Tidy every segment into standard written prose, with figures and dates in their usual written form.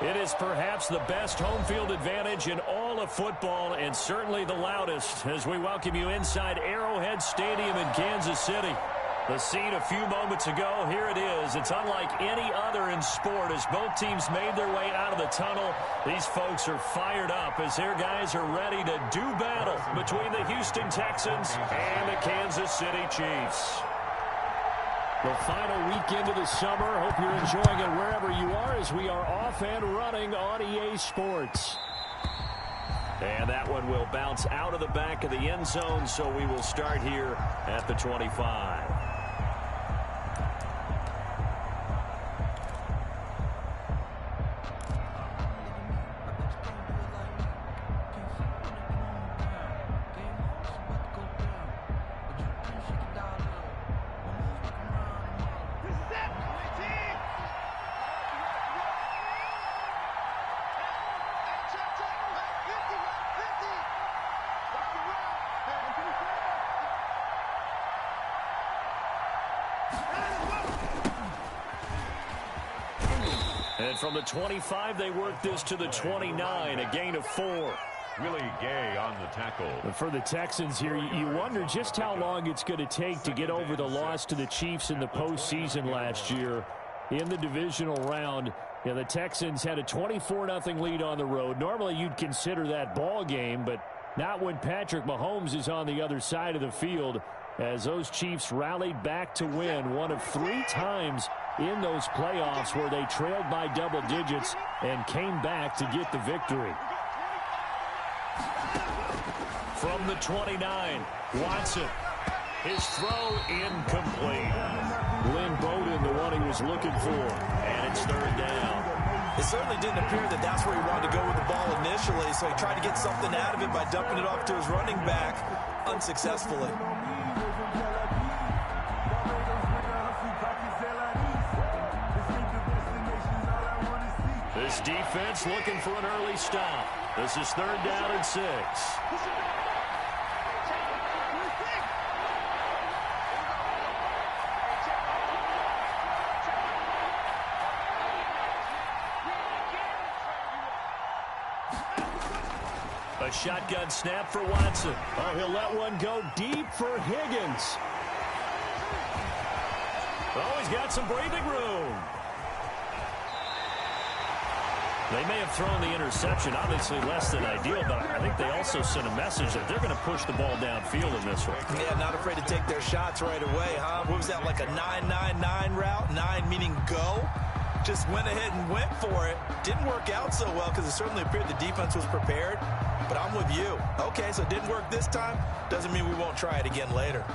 It is perhaps the best home field advantage in all of football, and certainly the loudest, as we welcome you inside Arrowhead Stadium in Kansas City. The scene a few moments ago, here it is. It's unlike any other in sport as both teams made their way out of the tunnel. These folks are fired up as their guys are ready to do battle between the Houston Texans and the Kansas City Chiefs. The final weekend of the summer. Hope you're enjoying it wherever you are as we are off and running on EA Sports. And that one will bounce out of the back of the end zone, so we will start here at the 25. And from the 25, they work this to the 29, a gain of 4. Willie Gay on the tackle. For the Texans here, you wonder just how long it's going to take to get over the loss to the Chiefs in the postseason last year in the divisional round. Yeah, the Texans had a 24-0 lead on the road. Normally you'd consider that ball game, but not when Patrick Mahomes is on the other side of the field, as those Chiefs rallied back to win one of 3 times in those playoffs where they trailed by double digits and came back to get the victory. From the 29, Watson. His throw incomplete. Lynn Bowden, the one he was looking for, and it's 3rd down. It certainly didn't appear that that's where he wanted to go with the ball initially, so he tried to get something out of it by dumping it off to his running back unsuccessfully. This defense looking for an early stop. This is 3rd down and 6. A shotgun snap for Watson. Oh, he'll let one go deep for Higgins. Oh, he's got some breathing room. They may have thrown the interception, obviously less than ideal, but I think they also sent a message that they're going to push the ball downfield in this one. Yeah, not afraid to take their shots right away, huh? What was that, like a 9-9-9 route? 9 meaning go? Just went ahead and went for it. Didn't work out so well because it certainly appeared the defense was prepared, but I'm with you. Okay, so it didn't work this time. Doesn't mean we won't try it again later.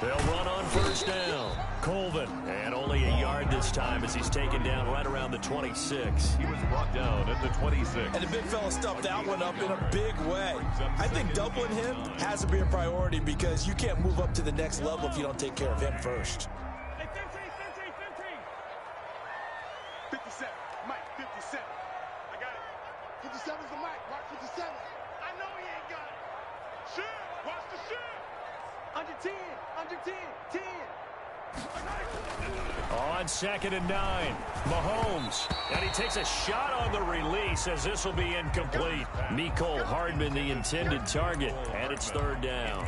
They'll run on 1st down. Colvin, and only a yard this time as he's taken down right around the 26. He was brought down at the 26. And the big fella stuffed that one up in a big way. I think doubling him has to be a priority because you can't move up to the next level if you don't take care of him first. 57, Mike, 57. I got it. 57's the Mike, Mark 57. I know he ain't got it. Shoot, watch the shoot. Under 10, under 10, 10. On 2nd and 9, Mahomes, and he takes a shot on the release as this will be incomplete. Mecole Hardman, the intended target, and it's 3rd down.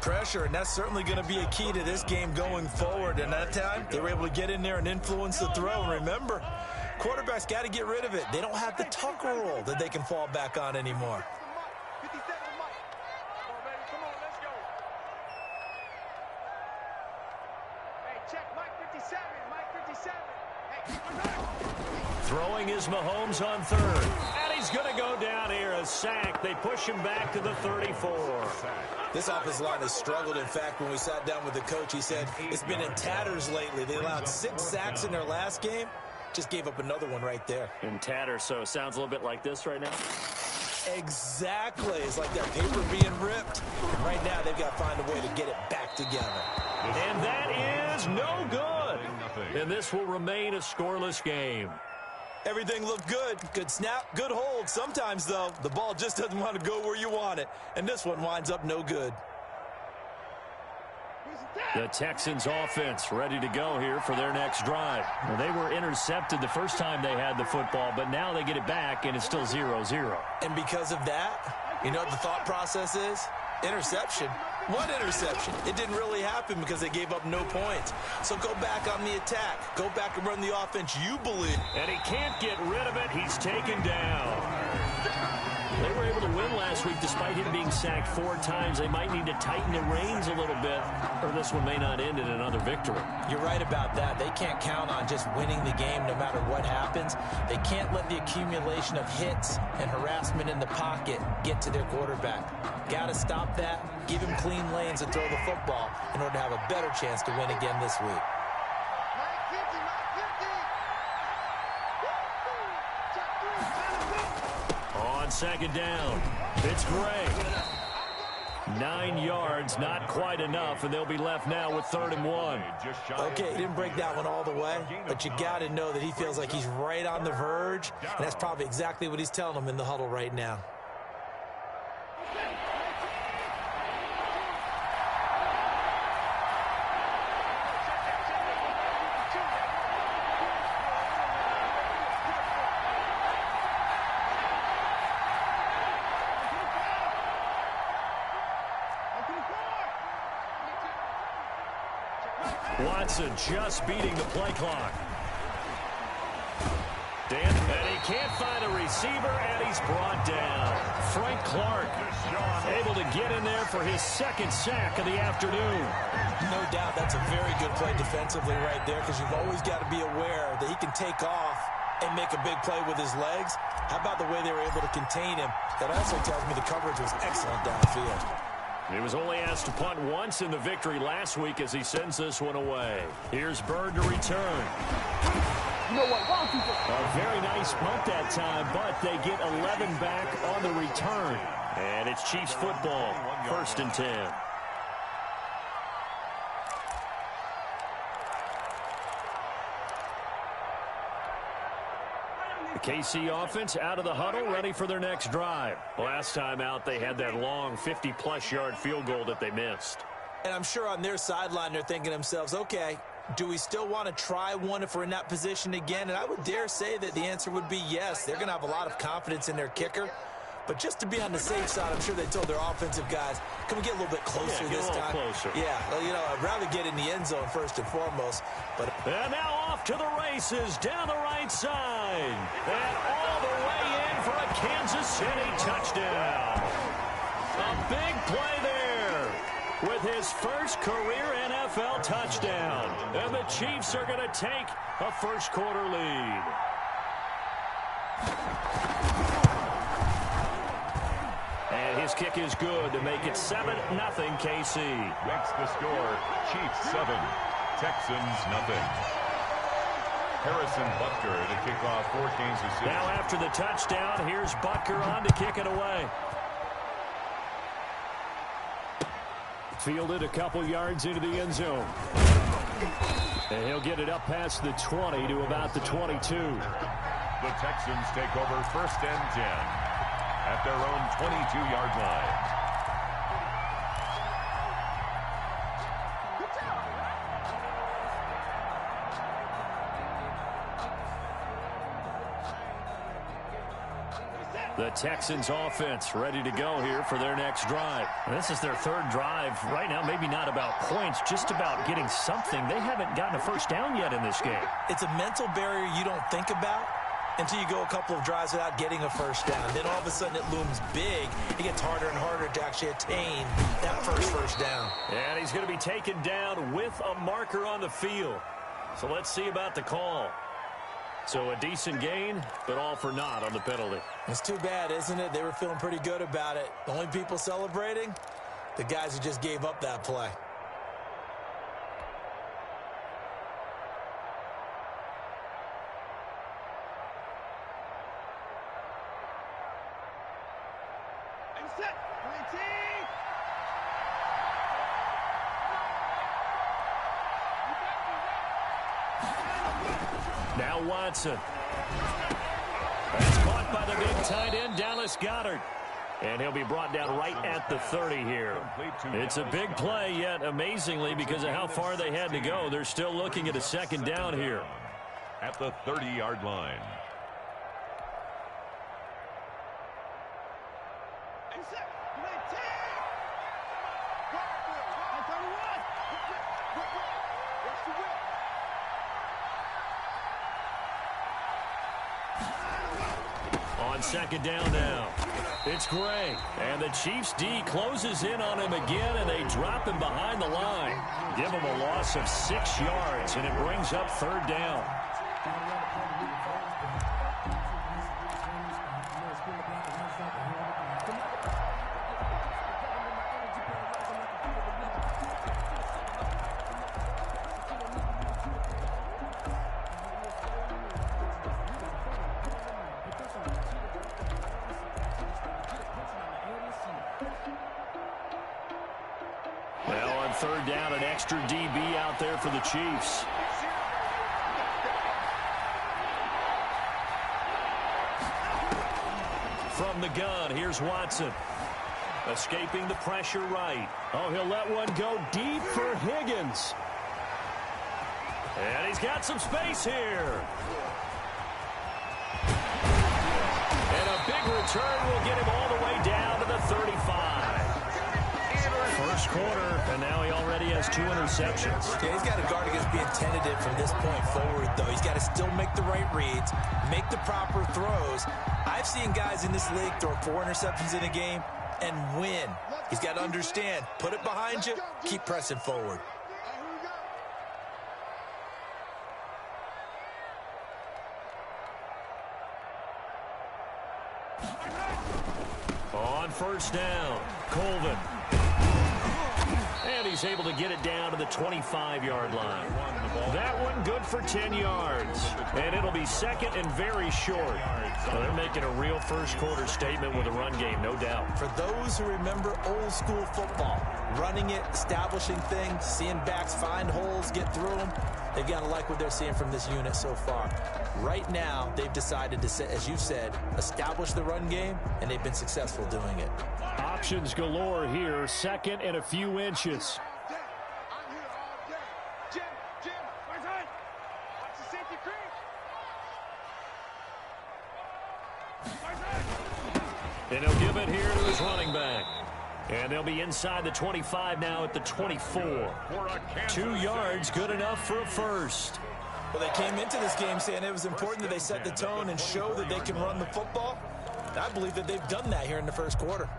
Pressure, and that's certainly going to be a key to this game going forward. And that time, they were able to get in there and influence the throw. And remember, quarterbacks got to get rid of it. They don't have the tucker roll that they can fall back on anymore. Throwing is Mahomes on 3rd. And he's going to go down here. A sack. They push him back to the 34. This offensive line has struggled. In fact, when we sat down with the coach, he said it's been in tatters lately. They allowed 6 sacks in their last game. Just gave up another one right there. In tatters, so it sounds a little bit like this right now. Exactly. It's like that paper being ripped. And right now, they've got to find a way to get it back together. And that is no good. And this will remain a scoreless game. Everything looked good. Good snap, good hold. Sometimes, though, the ball just doesn't want to go where you want it. And this one winds up no good. The Texans offense ready to go here for their next drive. Well, they were intercepted the first time they had the football, but now they get it back, and it's still 0-0. And because of that, you know what the thought process is? Interception. What interception? It didn't really happen because they gave up no points. So go back on the attack. Go back and run the offense you believe. And he can't get rid of it. He's taken down. They were able to win last week despite him being sacked 4 times. They might need to tighten the reins a little bit, or this one may not end in another victory. You're right about that. They can't count on just winning the game no matter what happens. They can't let the accumulation of hits and harassment in the pocket get to their quarterback. Got to stop that, give him clean lanes and throw the football in order to have a better chance to win again this week. On second down, it's Gray. 9 yards, not quite enough, and they'll be left now with 3rd and 1. Okay, he didn't break that one all the way, but you got to know that he feels like he's right on the verge, and that's probably exactly what he's telling them in the huddle right now. Watson just beating the play clock. And he can't find a receiver, and he's brought down. Frank Clark able to get in there for his 2nd sack of the afternoon. No doubt that's a very good play defensively right there, because you've always got to be aware that he can take off and make a big play with his legs. How about the way they were able to contain him? That also tells me the coverage was excellent downfield. He was only asked to punt once in the victory last week as he sends this one away. Here's Bird to return. You know what? Why don't you just... A very nice punt that time, but they get 11 back on the return. And it's Chiefs football, 1st and 10. The KC offense out of the huddle, ready for their next drive. Last time out, they had that long 50-plus yard field goal that they missed. And I'm sure on their sideline, they're thinking to themselves, okay, do we still want to try one if we're in that position again? And I would dare say that the answer would be yes. They're going to have a lot of confidence in their kicker. But just to be on the safe side, I'm sure they told their offensive guys, can we get a little bit closer this time? Closer. Yeah, well, you know, I'd rather get in the end zone first and foremost. But and now off to the races down the right side. And all the way in for a Kansas City touchdown. A big play there with his first career NFL touchdown. And the Chiefs are going to take a first-quarter lead. And his kick is good to make it 7-0 KC. Makes the score Chiefs 7, Texans nothing. Harrison Butker to kick off for Kansas City. Now after the touchdown, here's Butker on to kick it away. Fielded a couple yards into the end zone. And he'll get it up past the 20 to about the 22. The Texans take over 1st and 10 at their own 22-yard line. The Texans offense ready to go here for their next drive. This is their 3rd drive. Right now, maybe not about points, just about getting something. They haven't gotten a first down yet in this game. it's a mental barrier you don't think about until you go a couple of drives without getting a first down. Then all of a sudden it looms big. It gets harder and harder to actually attain that first down. And he's going to be taken down with a marker on the field. So let's see about the call. So a decent gain, but all for naught on the penalty. It's too bad, isn't it? They were feeling pretty good about it. The only people celebrating, the guys who just gave up that play. Now Watson. That's caught by the big tight end, Dallas Goedert. And he'll be brought down right at the 30 here. It's a big play, yet amazingly, because of how far they had to go, they're still looking at a second down here. At the 30-yard line. On second down now, it's Gray. And the Chiefs D closes in on him again, and they drop him behind the line. Give him a loss of 6 yards, and it brings up third down. Third down, an extra DB out there for the Chiefs. From the gun, here's Watson. Escaping the pressure right. Oh, he'll let one go deep for Higgins. And he's got some space here. And a big return will get him all the way down to the 35. First quarter, and now he already has 2 interceptions. Yeah, he's got to guard against being tentative from this point forward, though. He's got to still make the right reads, make the proper throws. I've seen guys in this league throw 4 interceptions in a game and win. He's got to understand, put it behind you, keep pressing forward. On first down, Colvin. And he's able to get it down to the 25-yard line. That one good for 10 yards. And it'll be second and very short. So they're making a real first-quarter statement with a run game, no doubt. For those who remember old-school football, running it, establishing things, seeing backs find holes, get through them, they've got to like what they're seeing from this unit so far. Right now, they've decided to, as you said, establish the run game, and they've been successful doing it. Options galore here, second and a few inches. And he'll give it here to his running back. And they'll be inside the 25 now at the 24. 2 yards, good enough for a first. Well, they came into this game saying it was important that they set the tone and show that they can run the football. And I believe that they've done that here in the first quarter.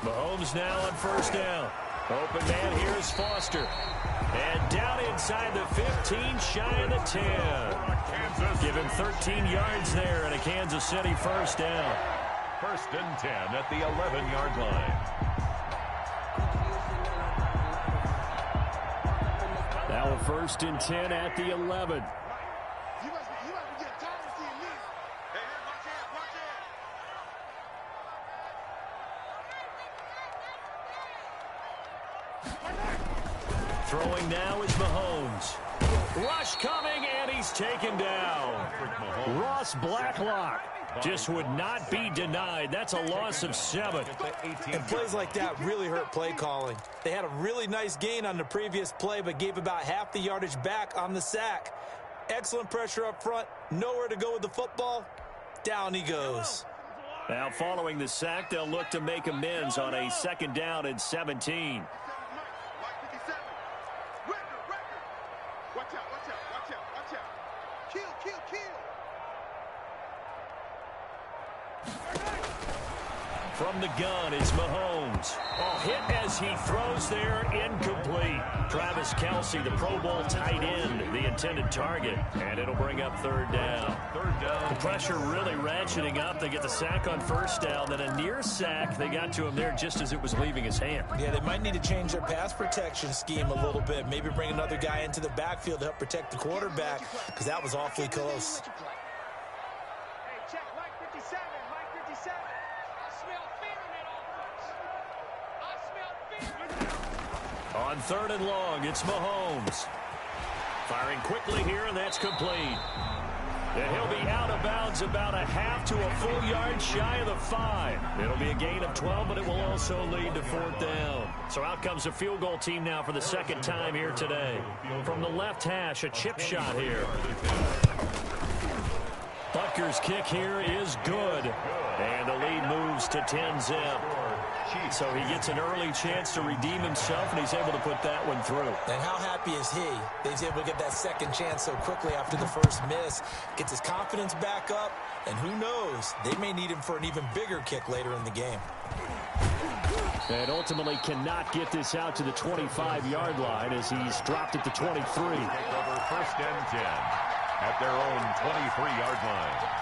Mahomes now on first down. Open man here is Foster. And down inside the 15, shy of the 10. Give him 13 yards there and a Kansas City first down. First and 10 at the 11-yard line. Now a first and 10 at the 11. Throwing now is Mahomes. Rush coming, and he's taken down. Ross Blacklock just would not be denied. That's a loss of 7. And plays like that really hurt play calling. They had a really nice gain on the previous play, but gave about half the yardage back on the sack. Excellent pressure up front. Nowhere to go with the football. Down he goes. Now following the sack, they'll look to make amends on a second down and 17. From the gun is Mahomes. Oh, hit as he throws there, incomplete. Travis Kelce, the Pro Bowl tight end, the intended target. And it'll bring up third down. The pressure really ratcheting up. They get the sack on first down, then a near sack. They got to him there just as it was leaving his hand. Yeah, they might need to change their pass protection scheme a little bit. Maybe bring another guy into the backfield to help protect the quarterback, because that was awfully close. Hey, check, Mike 57, Mike 57. I smell fear in that offense. I smell fear. On third and long, it's Mahomes. Firing quickly here, and that's complete. And he'll be out of bounds about a half to a full yard shy of the 5. It'll be a gain of 12, but it will also lead to fourth down. So out comes the field goal team now for the second time here today. From the left hash, a chip shot here. Butker's kick here is good. And the lead moves to 10-zip. So he gets an early chance to redeem himself, and he's able to put that one through. And how happy is he that he's able to get that second chance so quickly after the first miss? Gets his confidence back up, and who knows, they may need him for an even bigger kick later in the game. And ultimately cannot get this out to the 25-yard line as he's dropped at the 23. Take over first and 10 at their own 23-yard line.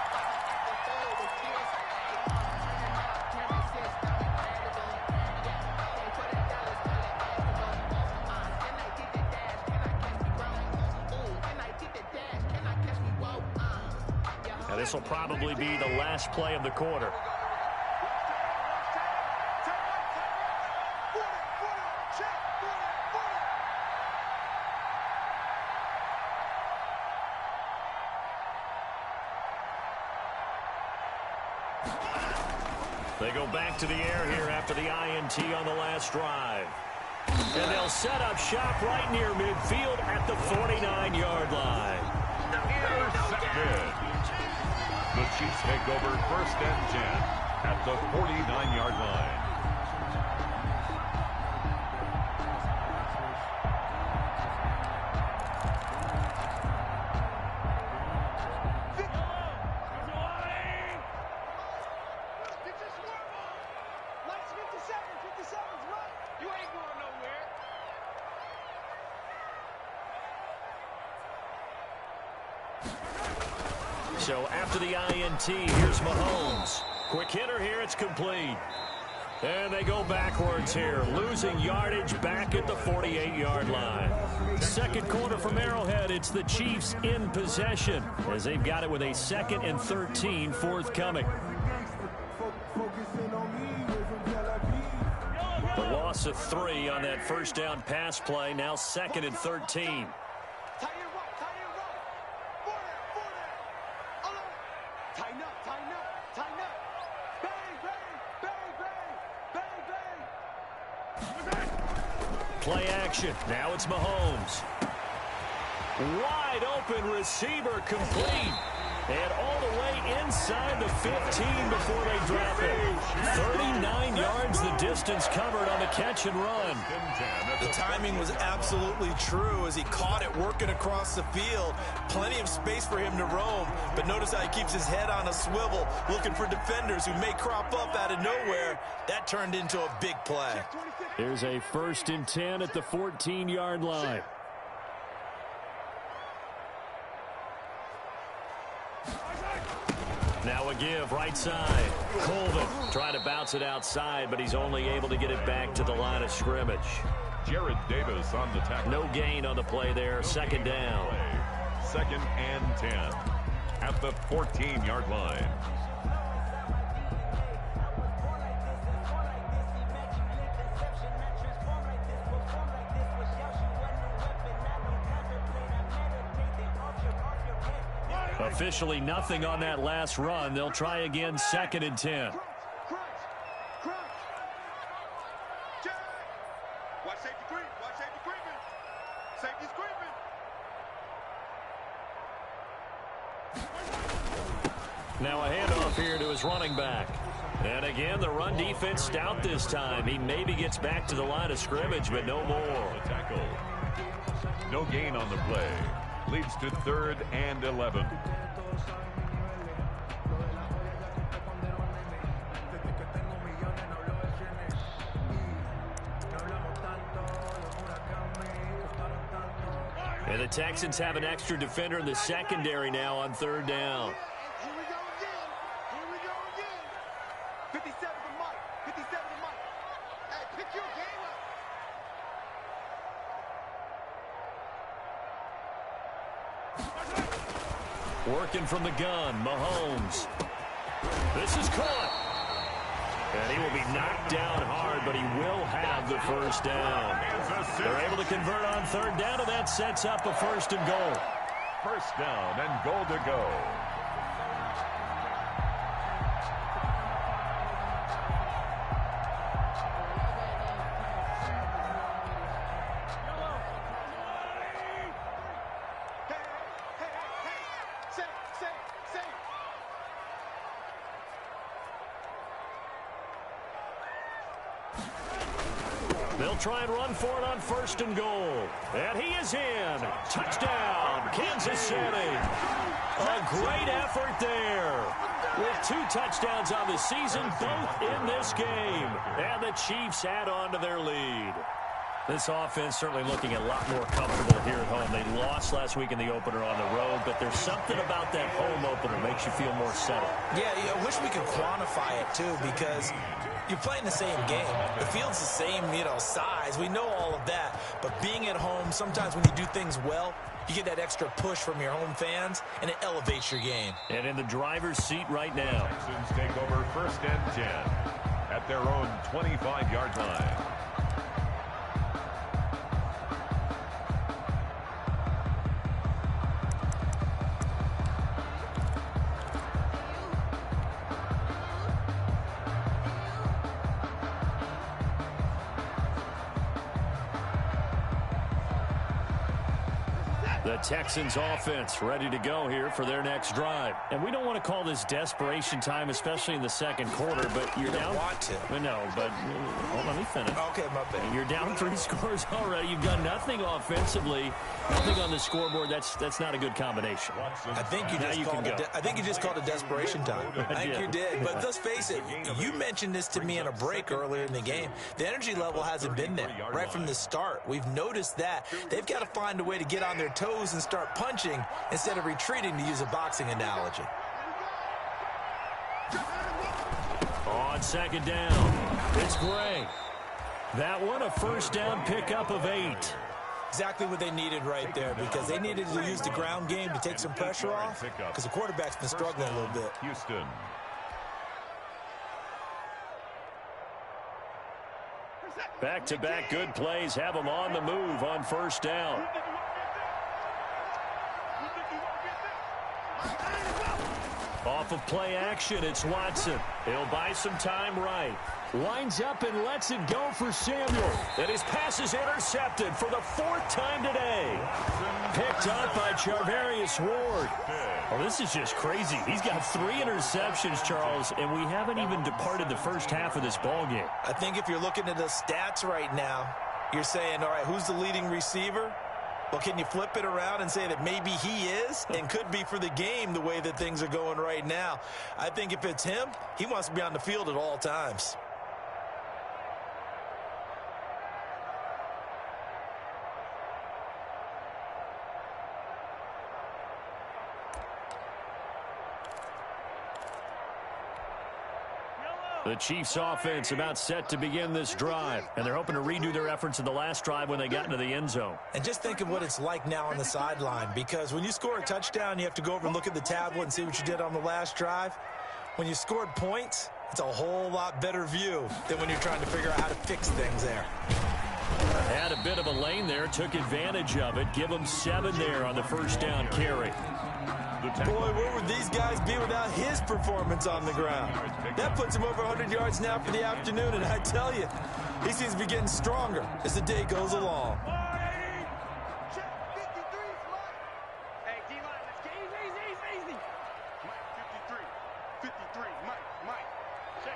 Now this will probably be the last play of the quarter. They go back to the air here after the INT on the last drive. And they'll set up shop right near midfield at the 49-yard line. Intercepted. The Chiefs take over first and 10 at the 49-yard line. So after the INT, here's Mahomes. Quick hitter here, it's complete. And they go backwards here, losing yardage back at the 48-yard line. Second quarter from Arrowhead, it's the Chiefs in possession as they've got it with a 2nd and 13 forthcoming. The loss of 3 on that first down pass play, now 2nd and 13. Play action. Now it's Mahomes. Wide open receiver complete. And all the way inside the 15 before they drop it. 39 yards the distance covered on the catch and run. The timing was absolutely true as he caught it working across the field. Plenty of space for him to roam. But notice how he keeps his head on a swivel, looking for defenders who may crop up out of nowhere. That turned into a big play. Here's a 1st and 10 at the 14-yard line. Now a give right side. Colvin trying to bounce it outside, but he's only able to get it back to the line of scrimmage. Jared Davis on the tackle. No gain on the play there. 2nd down. 2nd and 10 at the 14-yard line. Officially nothing on that last run. They'll try again, 2nd and 10. Watch safety creep. Watch safety creeping. Safety's creeping. Now a handoff here to his running back. And again, the run defense stout this time. He maybe gets back to the line of scrimmage, but no more. Tackle. No gain on the play. Leads to 3rd and 11. Texans have an extra defender in the secondary now on third down. Here we go again. Here we go again. 57 to Mike. 57 to Mike. Hey, pick your game up. Working from the gun, Mahomes. This is caught. And he will be knocked down hard, but he will have the first down. They're able to convert on third down, and that sets up a 1st and goal. First down and goal to go. They'll try and run for it on 1st and goal. And he is in. Touchdown, Kansas City. A great effort there. With 2 touchdowns on the season, both in this game. And the Chiefs add on to their lead. This offense certainly looking a lot more comfortable here at home. They lost last week in the opener on the road, but there's something about that home opener that makes you feel more settled. Yeah, I wish we could quantify it, too, because you're playing the same game. The field's the same, size. We know all of that. But being at home, sometimes when you do things well, you get that extra push from your home fans, and it elevates your game. And in the driver's seat right now. Texans take over 1st and 10 at their own 25-yard line. The Texans offense ready to go here for their next drive. And we don't want to call this desperation time, especially in the second quarter, but you're down. Want to. No, but let me finish. Okay, my bad. You're down 3 scores already. You've done nothing offensively, nothing on the scoreboard. That's not a good combination. I think you just called it desperation time. I think you did. But let's face it, you mentioned this to me in a break earlier in the game. The energy level hasn't been there right from the start. We've noticed that. They've got to find a way to get on their toes and start punching instead of retreating, to use a boxing analogy. On 2nd down, it's Gray. That one, a 1st down pickup of 8. Exactly what they needed right there, because they needed to use the ground game to take some pressure off, because the quarterback's been struggling a little bit. Houston. Back-to-back good plays have them on the move on 1st down. Off of play action, it's Watson. He'll buy some time right. Lines up and lets it go for Samuel. And his pass is intercepted for the 4th time today. Picked up by Charvarius Ward. Oh, this is just crazy. He's got 3 interceptions, Charles, and we haven't even departed the first half of this ballgame. I think if you're looking at the stats right now, you're saying, all right, who's the leading receiver? Well, can you flip it around and say that maybe he is and could be for the game the way that things are going right now? I think if it's him, he wants to be on the field at all times. The Chiefs offense about set to begin this drive, and they're hoping to redo their efforts in the last drive when they got into the end zone. And just think of what it's like now on the sideline, because when you score a touchdown, you have to go over and look at the tablet and see what you did on the last drive. When you scored points, it's a whole lot better view than when you're trying to figure out how to fix things there. Had a bit of a lane there, took advantage of it. Give them 7 there on the 1st down carry. Boy, where would these guys be without his performance on the ground? That puts him over 100 yards now for the afternoon, and I tell you, he seems to be getting stronger as the day goes along. Check 53, Mike. Hey, D-line, let's get easy. Mike, 53, Mike. Check.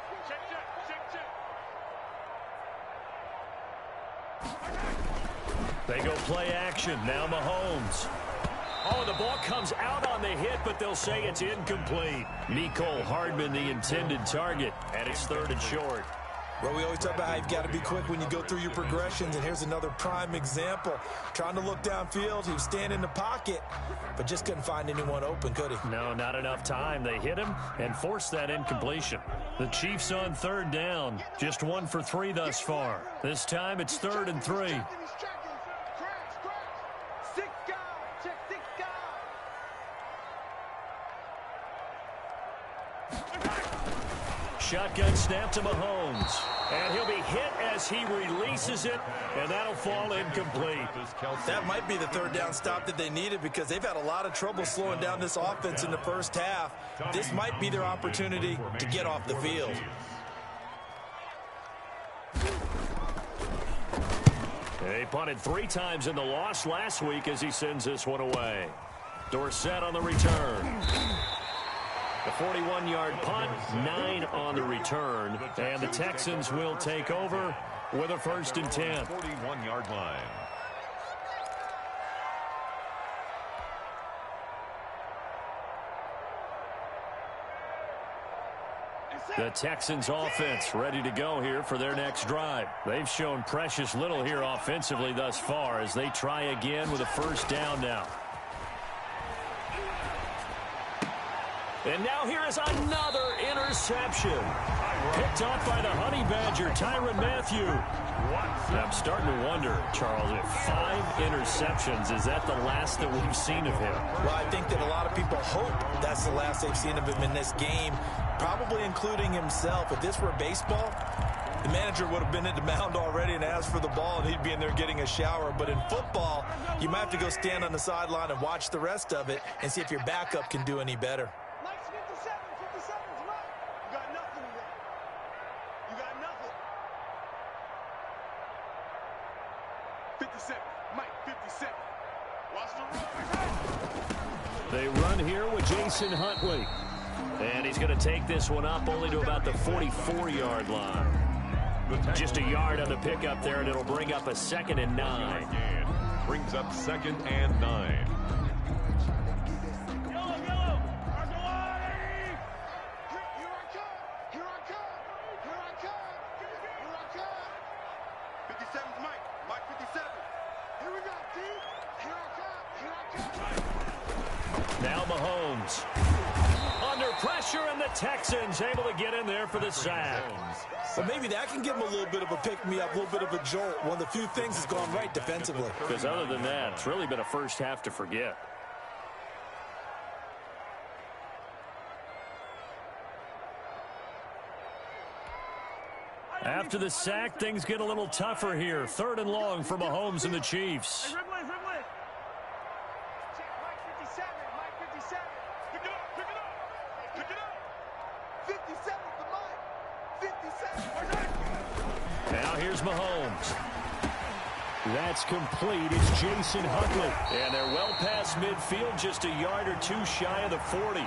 They go play action. Now Mahomes. Oh, the ball comes out on the hit, but they'll say it's incomplete. Mecole Hardman, the intended target, and it's 3rd and short. Well, we always talk about how you've got to be quick when you go through your progressions, and here's another prime example. Trying to look downfield, he was standing in the pocket, but just couldn't find anyone open, could he? No, not enough time. They hit him and forced that incompletion. The Chiefs on third down, just 1 for 3 thus far. This time it's 3rd and 3. Shotgun snap to Mahomes. And he'll be hit as he releases it, and that'll fall incomplete. That might be the 3rd down stop that they needed because they've had a lot of trouble slowing down this offense in the first half. This might be their opportunity to get off the field. He punted 3 times in the loss last week as he sends this one away. Dorsett on the return. The 41-yard punt, 9 on the return, and the Texans will take over with a 1st and 10. 41-yard line. The Texans offense ready to go here for their next drive. They've shown precious little here offensively thus far as they try again with a 1st down now. And now here is another interception. Picked off by the Honey Badger, Tyrann Mathieu. I'm starting to wonder, Charles, if 5 interceptions, is that the last that we've seen of him? Well, I think that a lot of people hope that's the last they've seen of him in this game, probably including himself. If this were baseball, the manager would have been at the mound already and asked for the ball, and he'd be in there getting a shower. But in football, you might have to go stand on the sideline and watch the rest of it and see if your backup can do any better. They run here with Jason Huntley. And he's going to take this one up only to about the 44-yard line. Just a yard on the pickup there, and it'll bring up a 2nd and 9. Brings up 2nd and 9. Now Mahomes. Under pressure, and the Texans able to get in there for the sack. Well, maybe that can give them a little bit of a pick-me-up, a little bit of a jolt. One of the few things that's gone right defensively. Because other than that, it's really been a first half to forget. After the sack, things get a little tougher here. 3rd and long for Mahomes and the Chiefs. Now here's Mahomes. That's complete. It's Jason Huntley. And they're well past midfield, just a yard or 2 shy of the 40.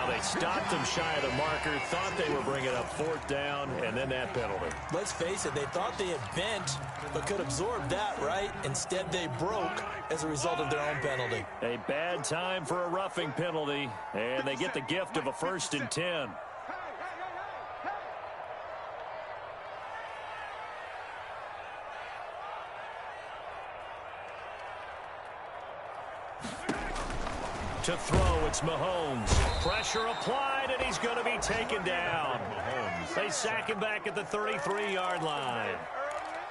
They stopped them shy of the marker, thought they were bringing up 4th down, and then that penalty. Let's face it, they thought they had bent, but could absorb that, right? Instead, they broke as a result of their own penalty. A bad time for a roughing penalty, and they get the gift of a 1st and 10. To throw, it's Mahomes. Pressure applied, and he's going to be taken down. They sack him back at the 33-yard line.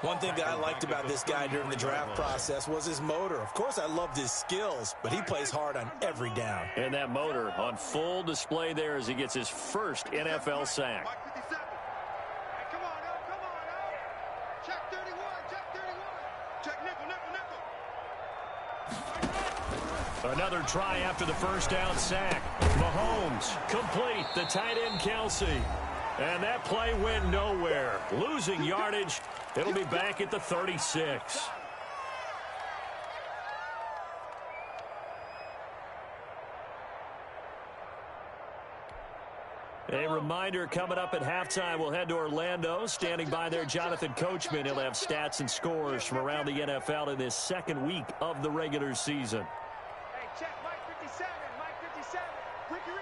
One thing that I liked about this guy during the draft process was his motor. Of course, I loved his skills, but he plays hard on every down. And that motor on full display there as he gets his first NFL sack. Another try after the first down sack. Mahomes complete. The tight end Kelsey. And that play went nowhere. Losing yardage. It'll be back at the 36. A reminder coming up at halftime, we'll head to Orlando. Standing by there, Jonathan Coachman. He'll have stats and scores from around the NFL in this 2nd week of the regular season. Check, Mike 57, Mike 57. Ricky.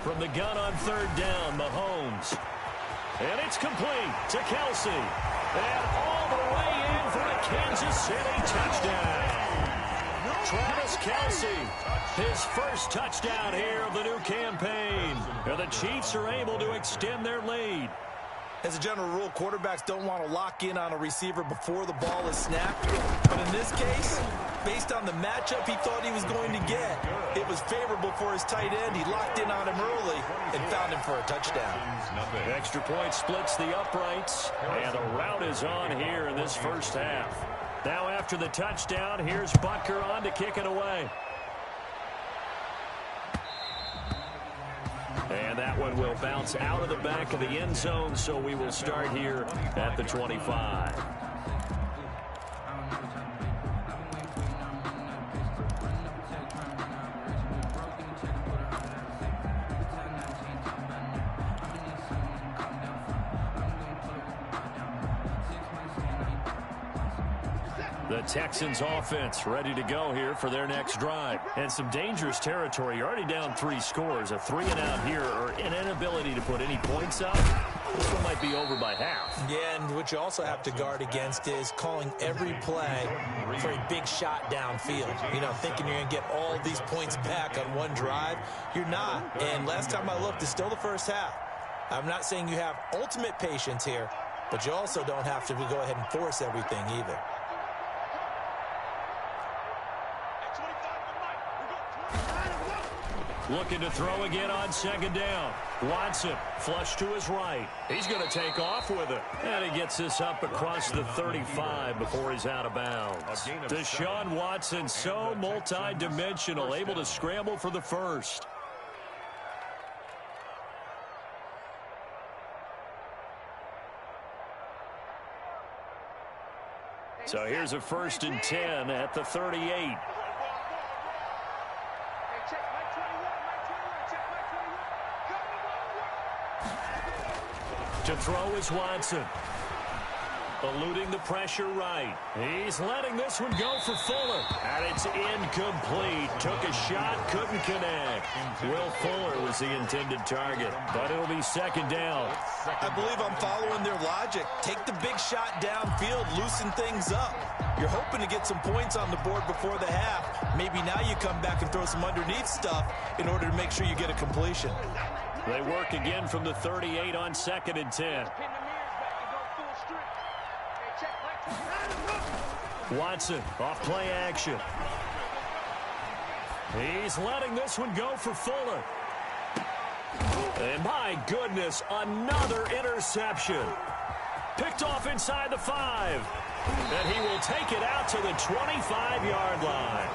From the gun on third down, Mahomes. And it's complete to Kelsey. And all the way in for a Kansas City touchdown. Travis Kelsey, his first touchdown here of the new campaign. And the Chiefs are able to extend their lead. As a general rule, quarterbacks don't want to lock in on a receiver before the ball is snapped. But in this case, based on the matchup he thought he was going to get, it was favorable for his tight end. He locked in on him early and found him for a touchdown. Extra point splits the uprights, and a rout is on here in this first half. Now after the touchdown, here's Butker on to kick it away. And that one will bounce out of the back of the end zone, so we will start here at the 25. The Texans offense ready to go here for their next drive. And some dangerous territory. You're already down 3 scores. A 3 and out here, or an inability to put any points up. This one might be over by half. Yeah, and what you also have to guard against is calling every play for a big shot downfield. You know, thinking you're going to get all these points back on one drive. You're not. And last time I looked, it's still the first half. I'm not saying you have ultimate patience here, but you also don't have to go ahead and force everything either. Looking to throw again on second down. Watson, flush to his right. He's going to take off with it. And he gets this up across the 35 before he's out of bounds. Deshaun Watson, so multi-dimensional, able to scramble for the first. So here's a 1st and 10 at the 38. To throw is Watson. Eluding the pressure right. He's letting this one go for Fuller. And it's incomplete. Took a shot, couldn't connect. Will Fuller was the intended target. But it'll be second down. I believe I'm following their logic. Take the big shot downfield, loosen things up. You're hoping to get some points on the board before the half. Maybe now you come back and throw some underneath stuff in order to make sure you get a completion. They work again from the 38 on 2nd and 10. Watson off play action. He's letting this one go for Fuller. And my goodness, another interception. Picked off inside the 5. And he will take it out to the 25-yard line.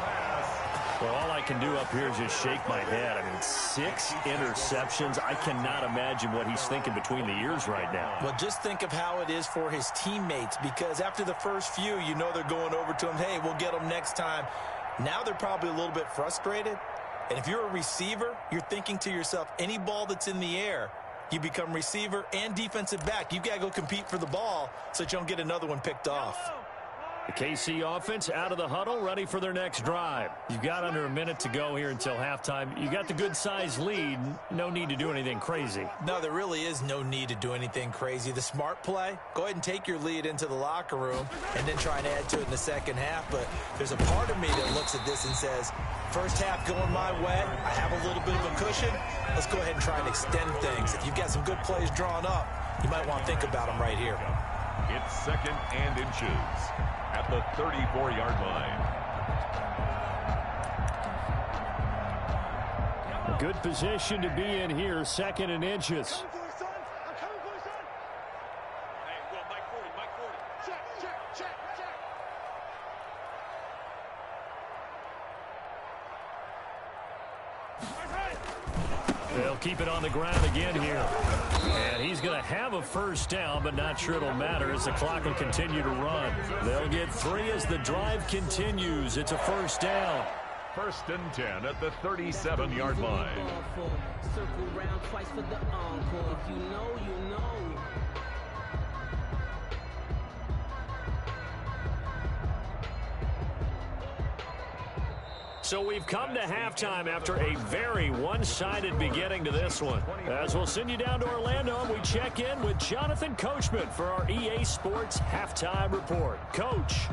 Well, all I can do up here is just shake my head. I mean, 6 interceptions. I cannot imagine what he's thinking between the ears right now. Well, just think of how it is for his teammates, because after the first few, you know they're going over to him, hey, we'll get them next time. Now they're probably a little bit frustrated. And if you're a receiver, you're thinking to yourself, any ball that's in the air, you become receiver and defensive back. You've got to go compete for the ball so that you don't get another one picked off. The KC offense out of the huddle, ready for their next drive. You've got under a minute to go here until halftime. You got the good-sized lead. No need to do anything crazy. No, there really is no need to do anything crazy. The smart play, go ahead and take your lead into the locker room and then try and add to it in the second half. But there's a part of me that looks at this and says, first half going my way, I have a little bit of a cushion. Let's go ahead and try and extend things. If you've got some good plays drawn up, you might want to think about them right here. It's 2nd and inches at the 34-yard line. A good position to be in here, 2nd and inches. They'll keep it on the ground again here. And he's going to have a first down, but not sure it'll matter as the clock will continue to run. They'll get 3 as the drive continues. It's a first down. 1st and 10 at the 37-yard line. Circle round twice for the encore. If you know, you know. So we've come to halftime after a very one-sided beginning to this one. As we'll send you down to Orlando, and we check in with Jonathan Coachman for our EA Sports Halftime Report. Coach.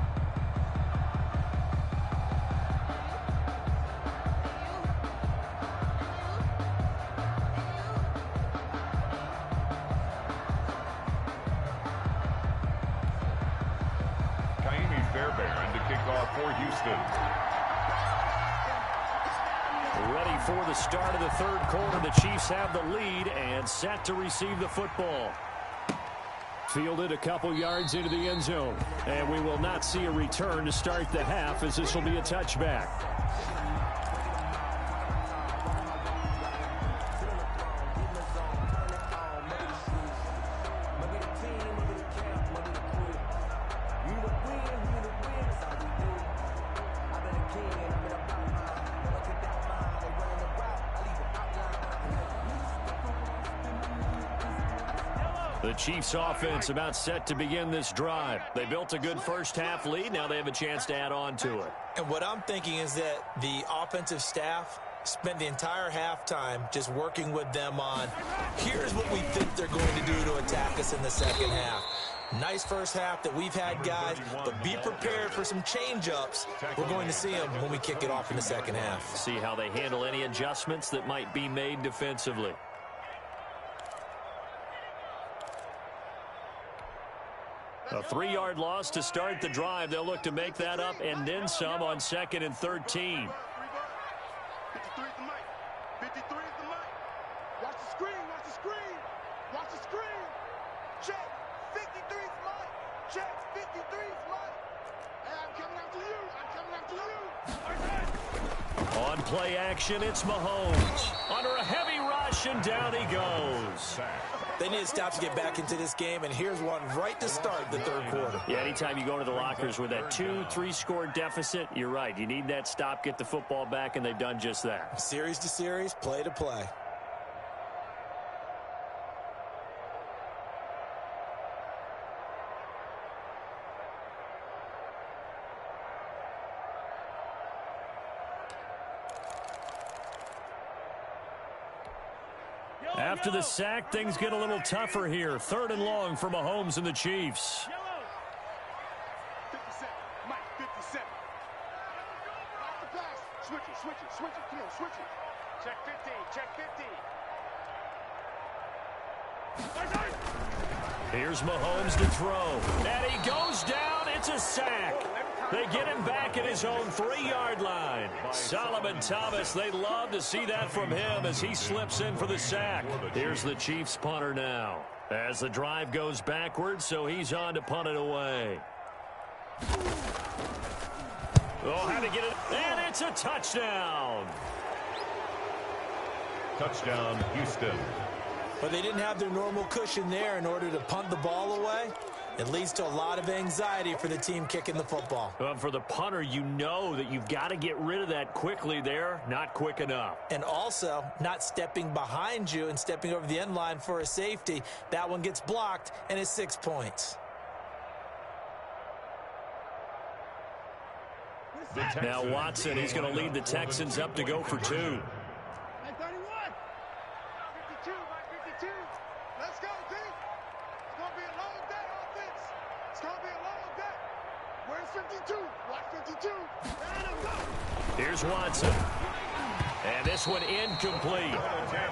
Fairbairn to kick off for Houston. Ready for the start of the third quarter. The Chiefs have the lead and set to receive the football. Fielded a couple yards into the end zone. And we will not see a return to start the half, as this will be a touchback. The Chiefs offense about set to begin this drive. They built a good first half lead. Now they have a chance to add on to it. And what I'm thinking is that the offensive staff spent the entire halftime just working with them on, here's what we think they're going to do to attack us in the second half. Nice first half that we've had, guys, but be prepared for some change-ups. We're going to see them when we kick it off in the second half. See how they handle any adjustments that might be made defensively. A 3-yard loss to start the drive. They'll look to make that up and then some on 2nd and 13. 53 is the mic. 53 is the mic. Watch the screen. Watch the screen. Watch the screen. Check. 53 is the mic. Check. 53 is the mic. Hey, I'm coming after you. I'm coming after you. On play action, it's Mahomes. Under a heavy rush, and down he goes. They need to stop to get back into this game, and here's one right to start the third quarter. Yeah, anytime you go to the lockers with that 2-3 score deficit, you're right. You need that stop, get the football back, and they've done just that. Series to series, play to play. After the sack, things get a little tougher here. 3rd and long for Mahomes and the Chiefs. 57. Mike, 57. Off the pass. Switch it, switch it, switch it. Come on, switch it. Check 50, check 50. Here's Mahomes to throw. And he goes down. It's a sack. They get him back at his own 3-yard line. Solomon Thomas, they love to see that from him as he slips in for the sack. Here's the Chiefs punter now. As the drive goes backwards, so he's on to punt it away. Oh, how to get it. And it's a touchdown. Touchdown, Houston. But they didn't have their normal cushion there in order to punt the ball away. It leads to a lot of anxiety for the team kicking the football. For the punter, you know that you've got to get rid of that quickly there. Not quick enough. And also, not stepping behind you and stepping over the end line for a safety. That one gets blocked, and it's 6 points. Now Watson, he's going to lead the Texans up to go for 2. 31. 52, Mike, 52. Let's go, D. It's going to be a long day offense. It's going to be a long day. Where's 52? Watch 52. And go. Here's Watson. And this one incomplete.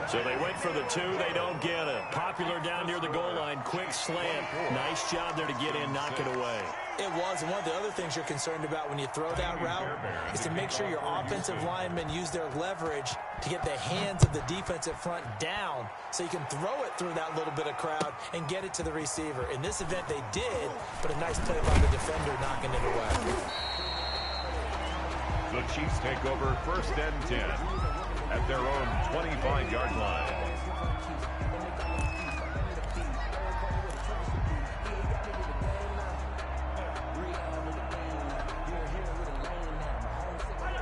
So they went for the 2. They don't get it. Popular down near the goal line. Quick slant. Nice job there to get in, knock it away. It was, and one of the other things you're concerned about when you throw that route is to make sure your offensive linemen use their leverage to get the hands of the defensive front down so you can throw it through that little bit of crowd and get it to the receiver. In this event, they did, but a nice play by the defender knocking it away. The Chiefs take over 1st and 10 at their own 25-yard line.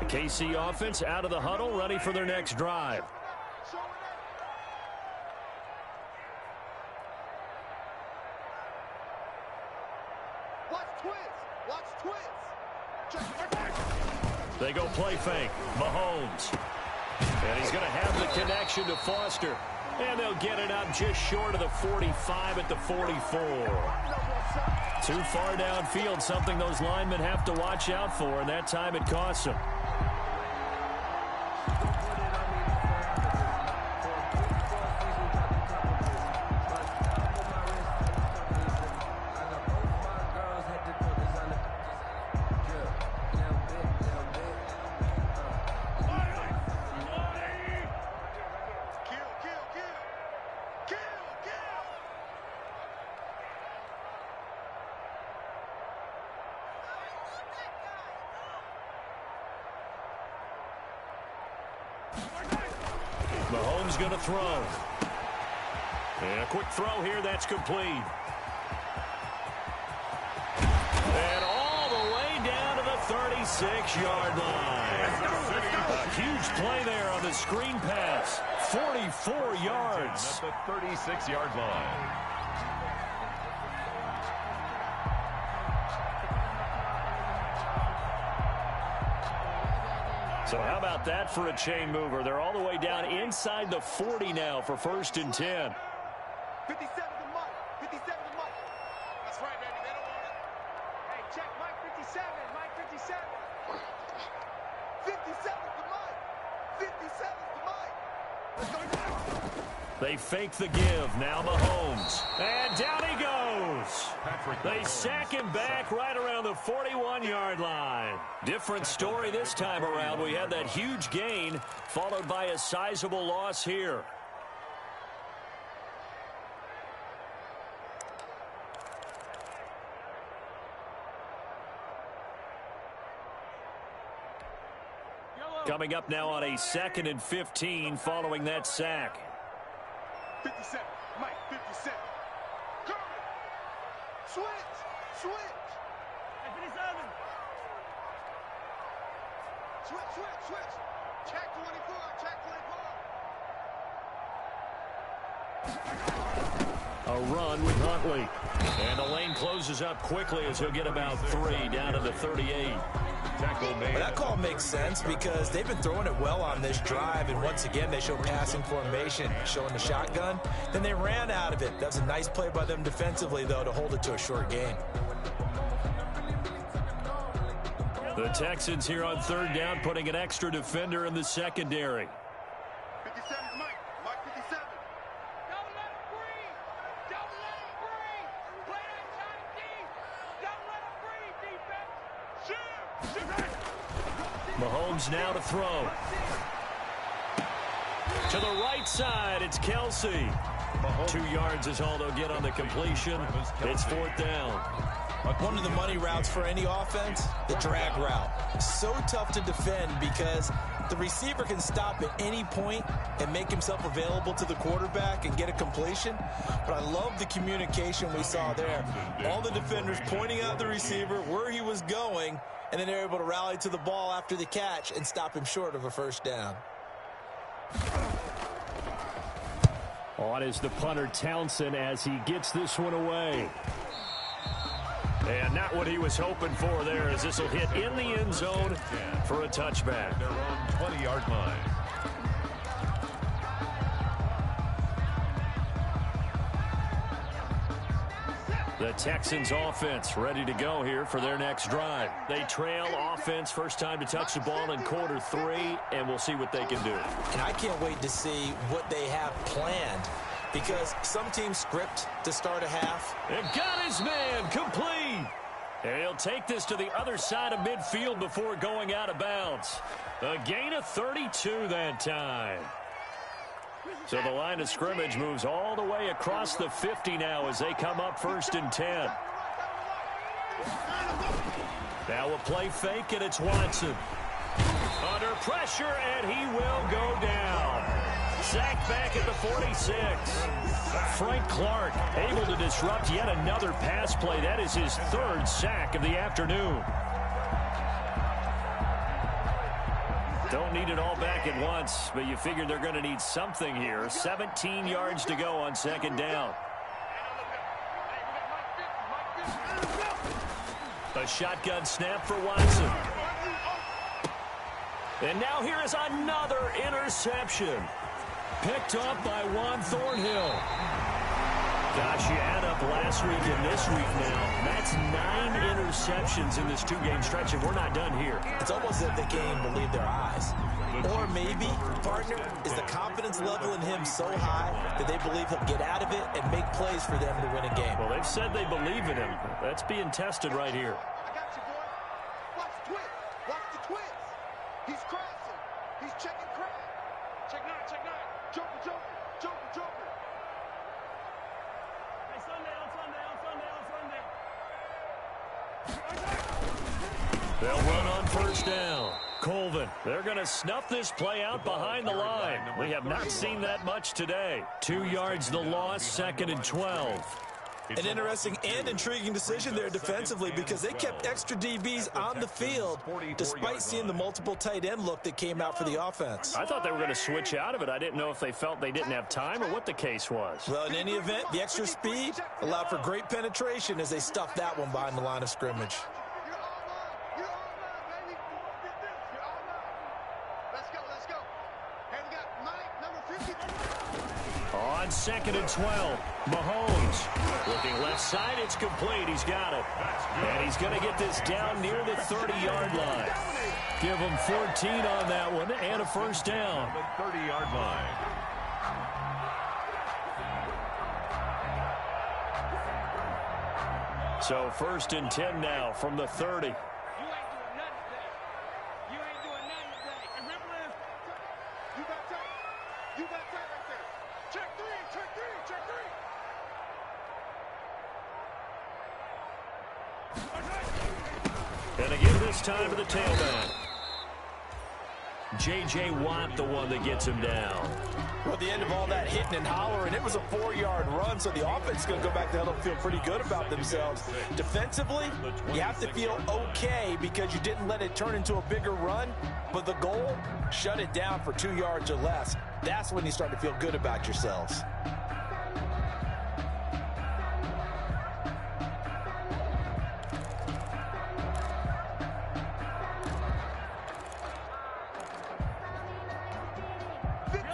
The KC offense out of the huddle, ready for their next drive. Watch twins. Watch twins. Check. They go play fake. Mahomes. And he's going to have the connection to Foster. And they'll get it up just short of the 45 at the 44. Too far downfield, something those linemen have to watch out for, and that time it costs them. Mahomes going to throw. And a quick throw here, that's complete. And all the way down to the 36-yard line. A huge play there on the screen pass. 44 yards. At the 36-yard line. So how about that for a chain mover? They're all the way down inside the 40 now for 1st and 10. 57 to Mike. 57 to Mike. That's right, baby. They don't want it. Hey, check Mike 57. Mike 57. 57 to Mike. 57 to Mike. Let's go down. They fake the give. Now Mahomes. And down he goes. They sack him back right around the 41-yard line. Different story this time around. We had that huge gain followed by a sizable loss here. Coming up now on a 2nd and 15 following that sack. 57. Mike 57. Curry. Switch. Switch. 57. Switch. Check 24. Check 24. A run with Huntley. And the lane closes up quickly as he'll get about 3 down to the 38. Well, that call makes sense because they've been throwing it well on this drive, and once again they show passing formation, showing the shotgun. Then they ran out of it. That was a nice play by them defensively, though, to hold it to a short gain. The Texans here on 3rd down, putting an extra defender in the secondary. 57 to Mike. Mike 57. Don't let him breathe. Don't let him breathe. Play that shot deep. Don't let him breathe, defense. Shoot. Mahomes now to throw. To the right side, it's Kelsey. 2 yards is all they'll get on the completion. It's 4th down. One of the money routes for any offense, the drag route. So tough to defend because the receiver can stop at any point and make himself available to the quarterback and get a completion. But I love the communication we saw there. All the defenders pointing out the receiver, where he was going, and then they're able to rally to the ball after the catch and stop him short of a 1st down. On is the punter Townsend as he gets this one away. And not what he was hoping for there, as this will hit in the end zone for a touchback. Their own 20-yard line. The Texans offense ready to go here for their next drive. They trail offense, first time to touch the ball in quarter 3, and we'll see what they can do. And I can't wait to see what they have planned, because some teams script to start a half. And got his man complete. And he'll take this to the other side of midfield before going out of bounds. A gain of 32 that time. So the line of scrimmage moves all the way across the 50 now as they come up 1st and 10. Now a play fake, and it's Watson. Under pressure, and he will go down. Sacked back at the 46. Frank Clark able to disrupt yet another pass play. That is his 3rd sack of the afternoon. Don't need it all back at once, but you figure they're going to need something here. 17 yards to go on 2nd down. A shotgun snap for Watson. And now here is another interception. Picked up by Juan Thornhill. Gosh, you add up last week and this week now. That's 9 interceptions in this 2-game stretch, and we're not done here. It's almost as if they can't even believe their eyes. Or maybe, partner, is the confidence level in him so high that they believe he'll get out of it and make plays for them to win a game. Well, they've said they believe in him. That's being tested right here. I got you, boy. Watch the twist. Watch the twist. He's crossing. He's checking crab. Check 9, check 9. Joker, joker, joker, joker. Hey, Sunday, on Sunday, on Sunday, on Sunday. They'll run on first down. Colvin, they're going to snuff this play out behind the line. We have not seen that much today. 2 yards the loss, 2nd and 12. An interesting and intriguing decision there defensively because they kept extra DBs on the field despite seeing the multiple tight end look that came out for the offense. I thought they were going to switch out of it. I didn't know if they felt they didn't have time or what the case was. Well, in any event, the extra speed allowed for great penetration as they stuffed that one behind the line of scrimmage. On 2nd and 12, Mahomes looking left side. It's complete. He's got it. And he's going to get this down near the 30-yard line. Give him 14 on that one and a first down. The 30-yard line. So 1st and 10 now from the 30. And again this time to the tailback. J.J. Watt, the one that gets him down. Well, at the end of all that hitting and hollering, it was a 4-yard run, so the offense is going to go back to hell and feel pretty good about themselves. Defensively, you have to feel okay because you didn't let it turn into a bigger run, but the goal, shut it down for 2 yards or less. That's when you start to feel good about yourselves.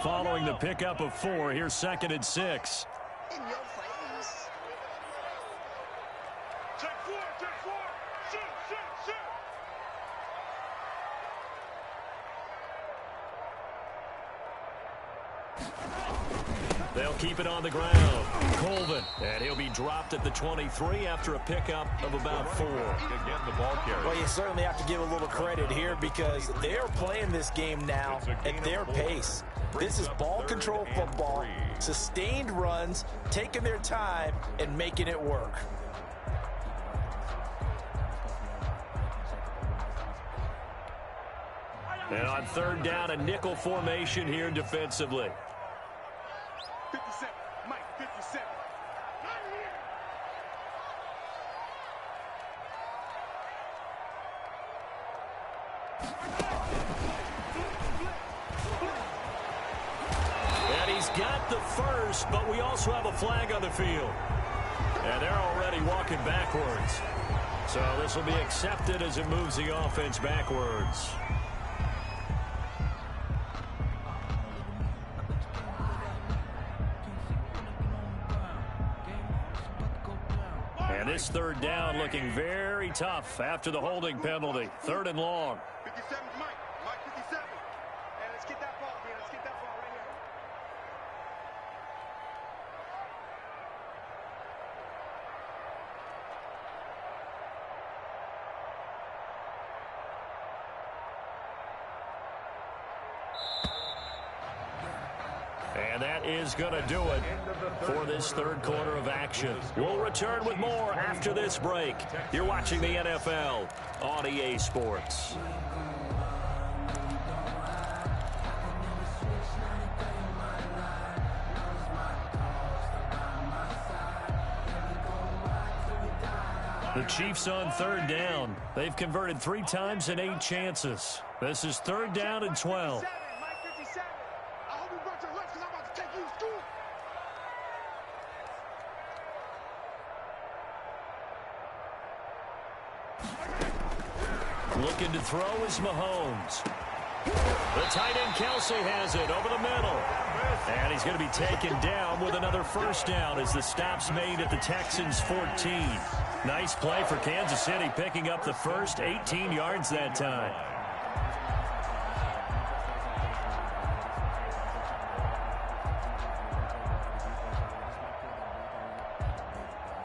Following the pickup of 4, here's 2nd and 6. In your face. Check 4, check 4. Shoot, shoot, shoot. They'll keep it on the ground. Colvin, and he'll be dropped at the 23 after a pickup of about 4. Again, the ball carrier. Well, you certainly have to give a little credit here because they're playing this game now at their pace. This is ball control football, sustained runs, taking their time, and making it work. And on 3rd down, a nickel formation here defensively. 57, Mike, 57. And he's got the first, but we also have a flag on the field. And they're already walking backwards. So this will be accepted as it moves the offense backwards. And this 3rd down looking very tough after the holding penalty. 3rd and long. 57 is Mike. Mike 57. And let's get that ball, man. Let's get that ball right here. And that is going to do it for this 3rd quarter of action. We'll return with more after this break. You're watching the NFL on EA Sports. The Chiefs on 3rd down. They've converted 3 times in 8 chances. This is 3rd down and 12. Looking to throw is Mahomes. The tight end Kelsey has it over the middle. And he's going to be taken down with another first down as the stop's made at the Texans 14. Nice play for Kansas City, picking up the first 18 yards that time.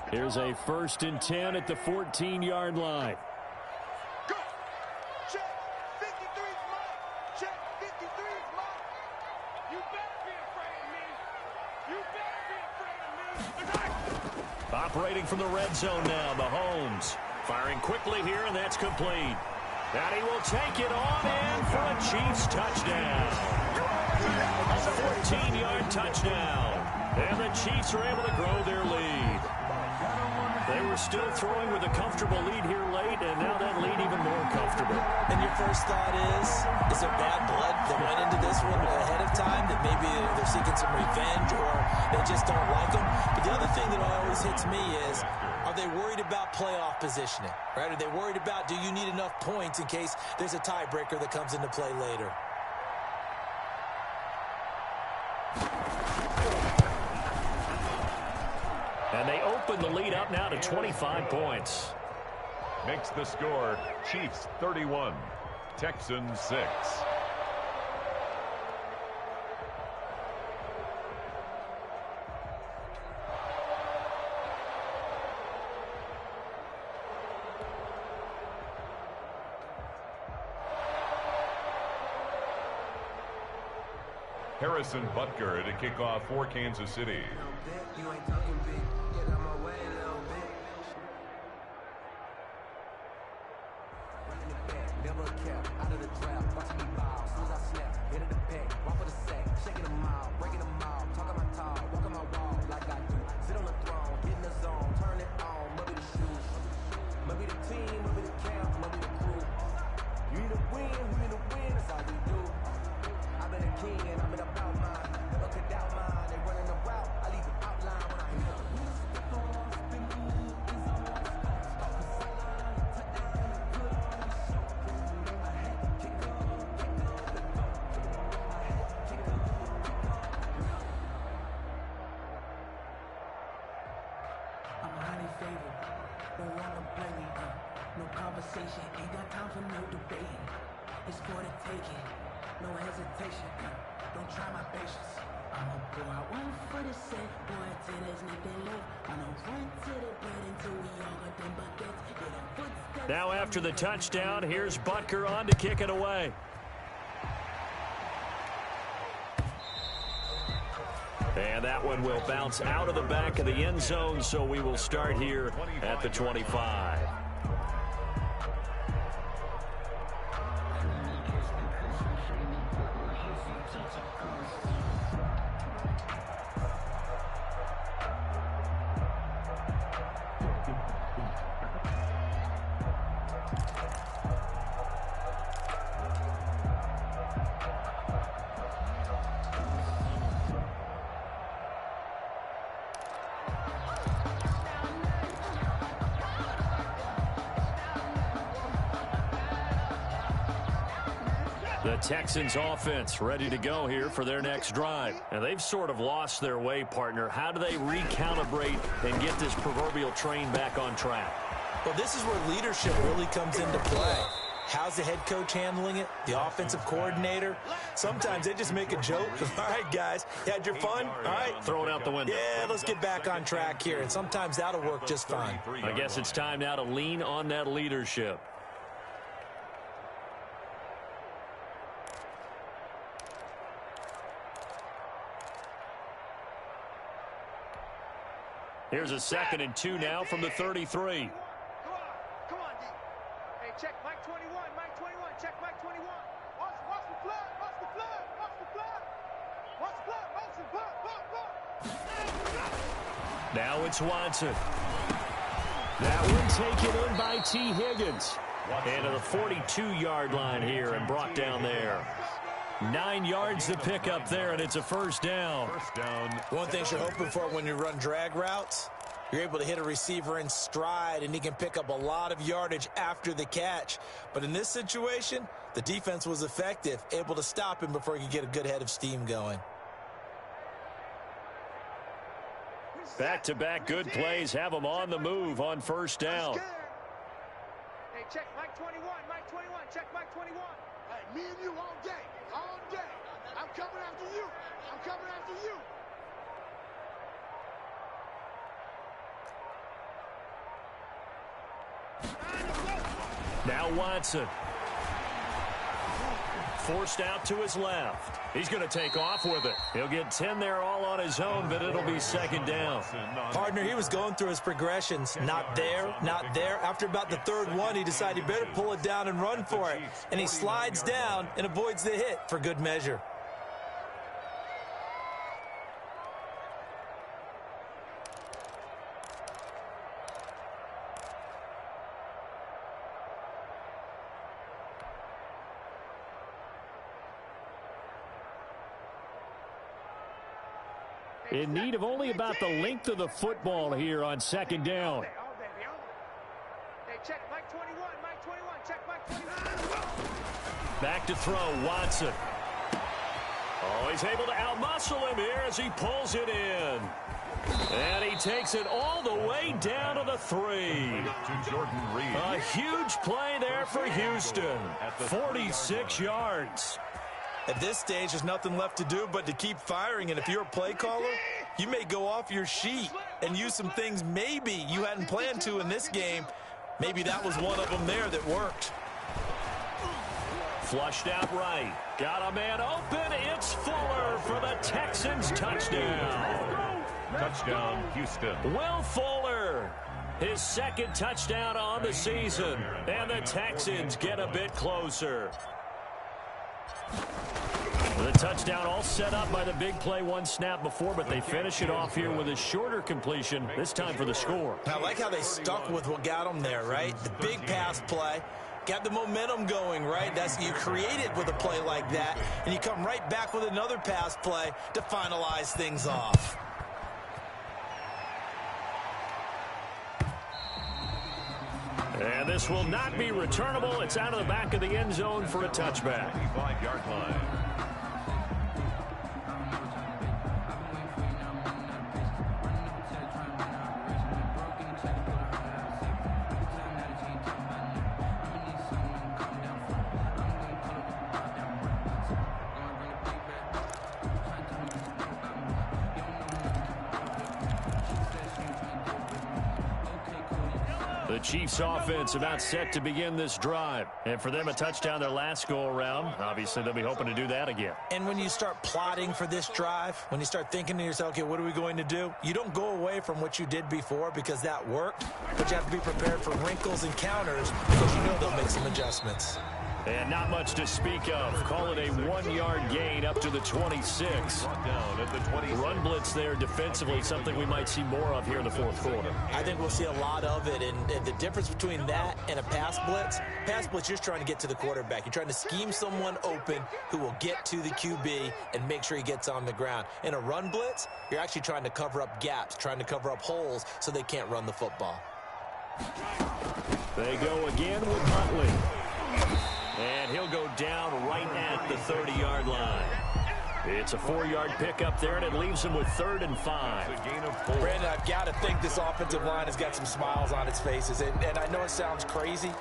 Here's a 1st and 10 at the 14-yard line. Go. Check. 53's mine. Check. 53's mine. You better be afraid of me. You better be afraid of me. Operating from the red zone now, Mahomes. Firing quickly here, and that's complete. And he will take it on in for a Chiefs touchdown. A 14-yard touchdown. And the Chiefs are able to grow their lead. They were still throwing with a comfortable lead here late, and now that lead even more comfortable. And your first thought is there bad blood that went into this one ahead of time, that maybe they're seeking some revenge or they just don't like them? But the other thing that always hits me is, are they worried about playoff positioning? Right? Are they worried about, do you need enough points in case there's a tiebreaker that comes into play later? And they open the lead up now to 25 points. Makes the score Chiefs 31, Texans 6. Harrison Butker to kick off for Kansas City. You ain't talking big. Get out my way a little bit. Running it back, never a cap. Out of the trap, watching me ball. As soon as I snap, hit of the pack, walk for the sack, shaking them out, breaking them out, talking my talk, walking my wall like I do. Sit on the throne, get in the zone, turn it on, maybe the shoes, maybe the team, maybe the camp, maybe the crew. You need to win, that's all we do. I've been a king and I've been about mine. Never could doubt mine. They running the route. I leave it outline when I hit them. I'm highly favored. Don't wanna play me. No conversation. Ain't got time for no debating. It's for the taking. No hesitation. Don't try my patience. I'ma pour out one for the set. Boy, till there's nothing left. I'ma run to the bread until we all got them buckets. Get them footsteps. Now after the touchdown, here's Butker on to kick it away. And that one will bounce out of the back of the end zone, so we will start here at the 25. The Texans offense ready to go here for their next drive. And they've sort of lost their way, partner. How do they recalibrate and get this proverbial train back on track? Well, this is where leadership really comes into play. How's the head coach handling it? The offensive coordinator? Sometimes they just make a joke. All right, guys, you had your fun? All right. Throw it out the window. Yeah, let's get back on track here. And sometimes that'll work just fine. I guess it's time now to lean on that leadership. Here's a 2nd and 2 now from the 33. Come on, D. Hey, check Mike 21, Mike 21, check Mike 21. Watch the flood, watch the flood, watch the flood. Watch the flood, watch the flood. Now it's Watson. That one taken in by T. Higgins. And to the 42-yard line here and brought down there. 9 yards to pick up there, and it's a first down. First down. One thing you're hoping for when you run drag routes, You're able to hit a receiver in stride, and he can pick up a lot of yardage after the catch. But in this situation, the defense was effective, able to stop him before he could get a good head of steam going. Back-to-back good plays have him on the move on first down. Hey, check Mike 21, Mike 21, check Mike 21. Hey, me and you all day, all day. I'm coming after you. I'm coming after you. Now Watson. Forced out to his left. He's going to take off with it. He'll get 10 there all on his own, but it'll be second down. Partner, he was going through his progressions. Not there, not there. After about the third one, he decided he better pull it down and run for it. And he slides down and avoids the hit for good measure. In need of only about the length of the football here on second down. Hey, check Mike 21, Mike 21, check Mike 21. Back to throw, Watson. Oh, he's able to outmuscle him here as he pulls it in. And he takes it all the way down to the 3. To Jordan Reed. A huge play there for Houston. 46 yards. At this stage, there's nothing left to do but to keep firing. And if you're a play caller, you may go off your sheet and use some things maybe you hadn't planned to in this game. Maybe that was one of them there that worked. Flushed out right. Got a man open. It's Fuller for the Texans touchdown. Touchdown, Houston. Will Fuller, his second touchdown on the season. And the Texans get a bit closer. The touchdown all set up by the big play one snap before, but they finish it off here with a shorter completion, this time for the score. I like how they stuck with what got them there, right? The big pass play, got the momentum going, right? That's you create it with a play like that, and you come right back with another pass play to finalize things off. And this will not be returnable. It's out of the back of the end zone for a touchback. 5-yard line. The Chiefs offense about set to begin this drive. And for them, a touchdown their last go-around. Obviously, they'll be hoping to do that again. And when you start plotting for this drive, when you start thinking to yourself, okay, what are we going to do? You don't go away from what you did before because that worked, but you have to be prepared for wrinkles and counters because you know they'll make some adjustments. And not much to speak of. Call it a 1-yard gain up to the 26. Down at the 26. Run blitz there defensively, something we might see more of here in the fourth quarter. I think we'll see a lot of it, and the difference between that and a pass blitz, you're just trying to get to the quarterback. You're trying to scheme someone open who will get to the QB and make sure he gets on the ground. In a run blitz, you're actually trying to cover up gaps, trying to cover up holes so they can't run the football. They go again with Huntley. And he'll go down right at the 30-yard line. It's a 4-yard pickup there, and it leaves him with 3rd and 5. A gain of 4. Brandon, I've got to think this offensive line has got some smiles on its faces. And I know it sounds crazy,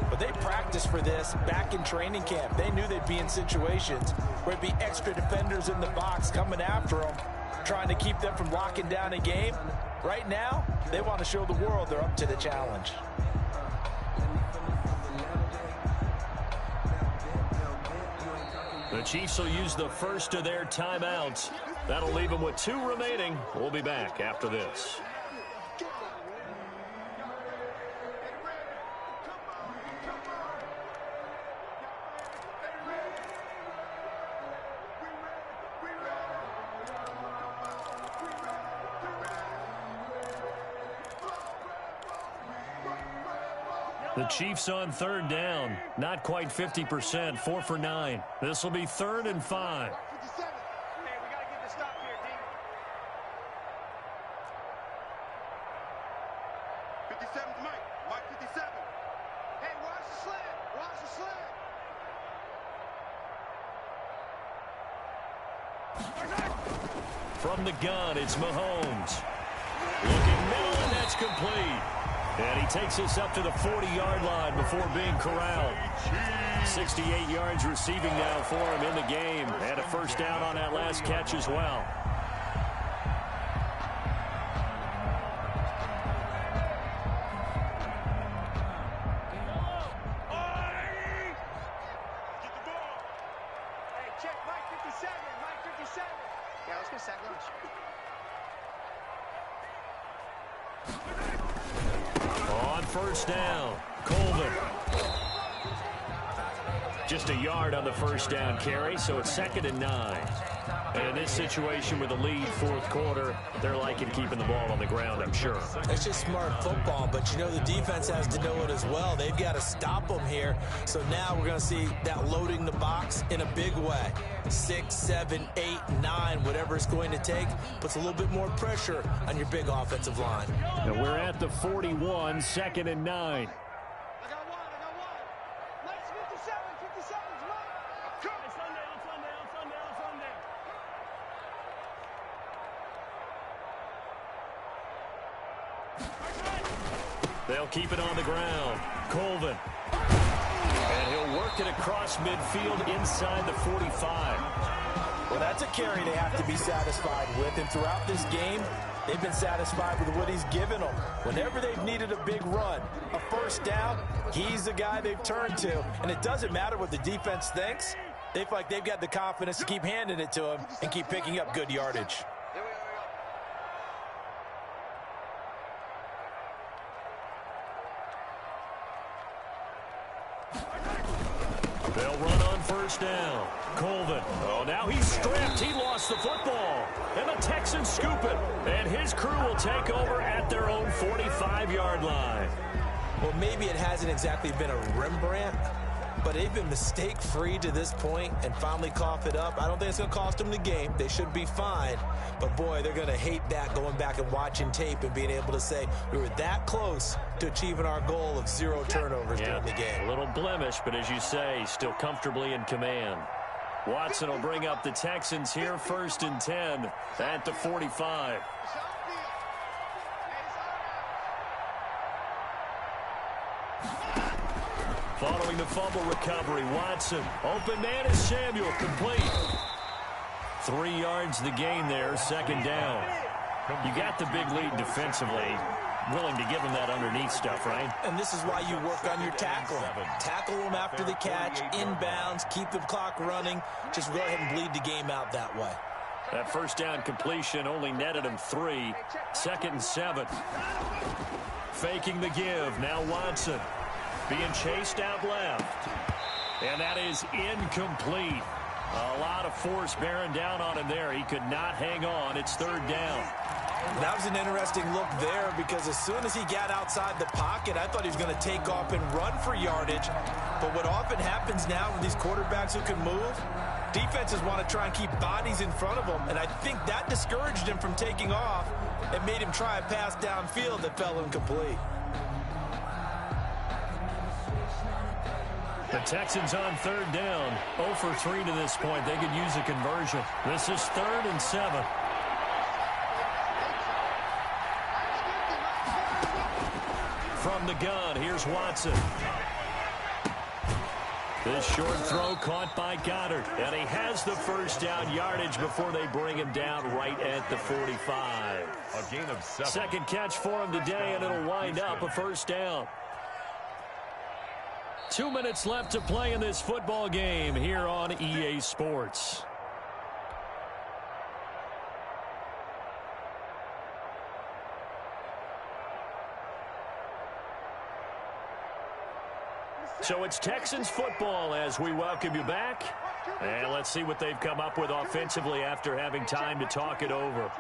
but they practiced for this back in training camp. They knew they'd be in situations where it'd be extra defenders in the box coming after them, trying to keep them from locking down a game. Right now, they want to show the world they're up to the challenge. The Chiefs will use the first of their timeouts. That'll leave them with 2 remaining. We'll be back after this. The Chiefs on 3rd down. Not quite 50%. 4 for 9. This will be 3rd and 5. From the gun, it's Mahomes. Looking middle, and that's complete. And he takes us up to the 40-yard line before being corralled. 68 yards receiving now for him in the game. And a first down on that last catch as well. Check Mike 57. Mike 57. Yeah, let's get sack lunch. On first down, Colvin. Just a yard on the first down carry, so it's 2nd and 9. And in this situation with a lead, fourth quarter, they're liking keeping the ball on the ground, I'm sure. It's just smart football, but you know the defense has to know it as well. They've got to stop them here. So now we're going to see that loading the box in a big way. 6, 7, 8, 9, whatever it's going to take, puts a little bit more pressure on your big offensive line. And we're at the 41, 2nd and 9. I got one. Mike's 57. 57's Mike. Come. It's Sunday. They'll keep it on the ground. Colvin. And he'll work it across midfield inside the 45. Well, that's a carry they have to be satisfied with. And throughout this game, they've been satisfied with what he's given them. Whenever they've needed a big run, a first down, he's the guy they've turned to. And it doesn't matter what the defense thinks. They feel like they've got the confidence to keep handing it to him and keep picking up good yardage. They'll run on first down. Colvin. Oh, now he's stripped. He lost the football. And the Texans scoop it. And his crew will take over at their own 45-yard line. Well, maybe it hasn't exactly been a Rembrandt, but they've been mistake-free to this point and finally cough it up. I don't think it's going to cost them the game. They should be fine. But, boy, they're going to hate that going back and watching tape and being able to say we were that close to achieving our goal of 0 turnovers during the game. A little blemish, but as you say, still comfortably in command. Watson will bring up the Texans here, 1st and 10 at the 45. Following the fumble recovery, Watson. Open man is Samuel, complete. 3 yards the gain there, 2nd down. You got the big lead defensively. Willing to give him that underneath stuff, right? And this is why you work on your tackling. Tackle them after the catch, inbounds, keep the clock running. Just go ahead and bleed the game out that way. That first down completion only netted him 3. 2nd and 7. Faking the give. Now Watson. Being chased out left. And that is incomplete. A lot of force bearing down on him there. He could not hang on. It's 3rd down. That was an interesting look there because as soon as he got outside the pocket, I thought he was going to take off and run for yardage. But what often happens now with these quarterbacks who can move, defenses want to try and keep bodies in front of them. And I think that discouraged him from taking off and made him try a pass downfield that fell incomplete. The Texans on 3rd down. 0 for 3 to this point. They could use a conversion. This is 3rd and 7. From the gun, here's Watson. This short throw caught by Goddard. And he has the first down yardage before they bring him down right at the 45. A gain of 7. Second catch for him today, and it'll wind up a first down. 2 minutes left to play in this football game here on EA Sports. So it's Texans football as we welcome you back. And let's see what they've come up with offensively after having time to talk it over.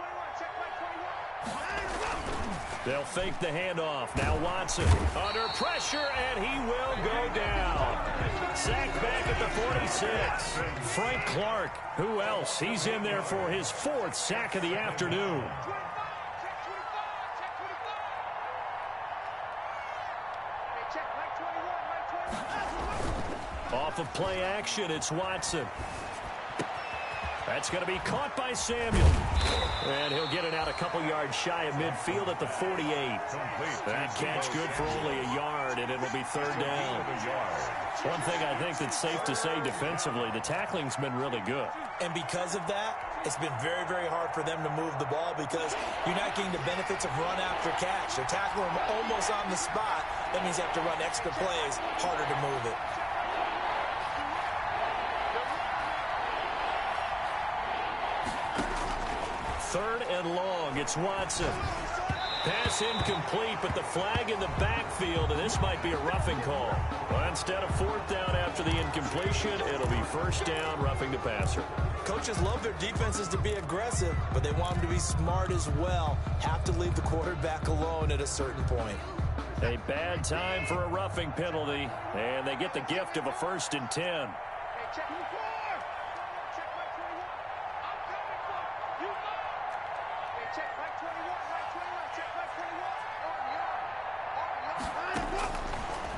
They'll fake the handoff. Now Watson under pressure, and he will go down. Sacked back at the 46. Frank Clark, who else? He's in there for his 4th sack of the afternoon. Off of play action, it's Watson. That's going to be caught by Samuel. And he'll get it out a couple yards shy of midfield at the 48. That catch good for only a yard, and it'll be third down. One thing I think that's safe to say defensively, the tackling's been really good. And because of that, it's been very, very hard for them to move the ball because you're not getting the benefits of run after catch. They're tackling them almost on the spot. That means you have to run extra plays, harder to move it. Third and long, it's Watson. Pass incomplete, but the flag in the backfield, and this might be a roughing call. Well, instead of fourth down after the incompletion, it'll be first down, roughing the passer. Coaches love their defenses to be aggressive, but they want them to be smart as well. Have to leave the quarterback alone at a certain point. A bad time for a roughing penalty, and they get the gift of a 1st and 10.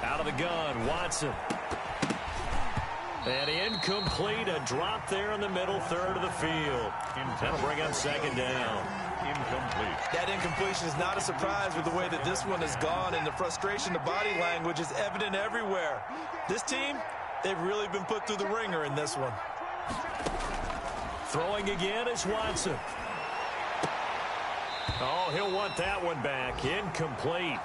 Out of the gun, Watson. And incomplete, a drop there in the middle third of the field. That'll bring up second down. Incomplete. That incompletion is not a surprise with the way that this one has gone, and the frustration, the body language is evident everywhere. This team, they've really been put through the ringer in this one. Throwing again is Watson. Oh, he'll want that one back. Incomplete.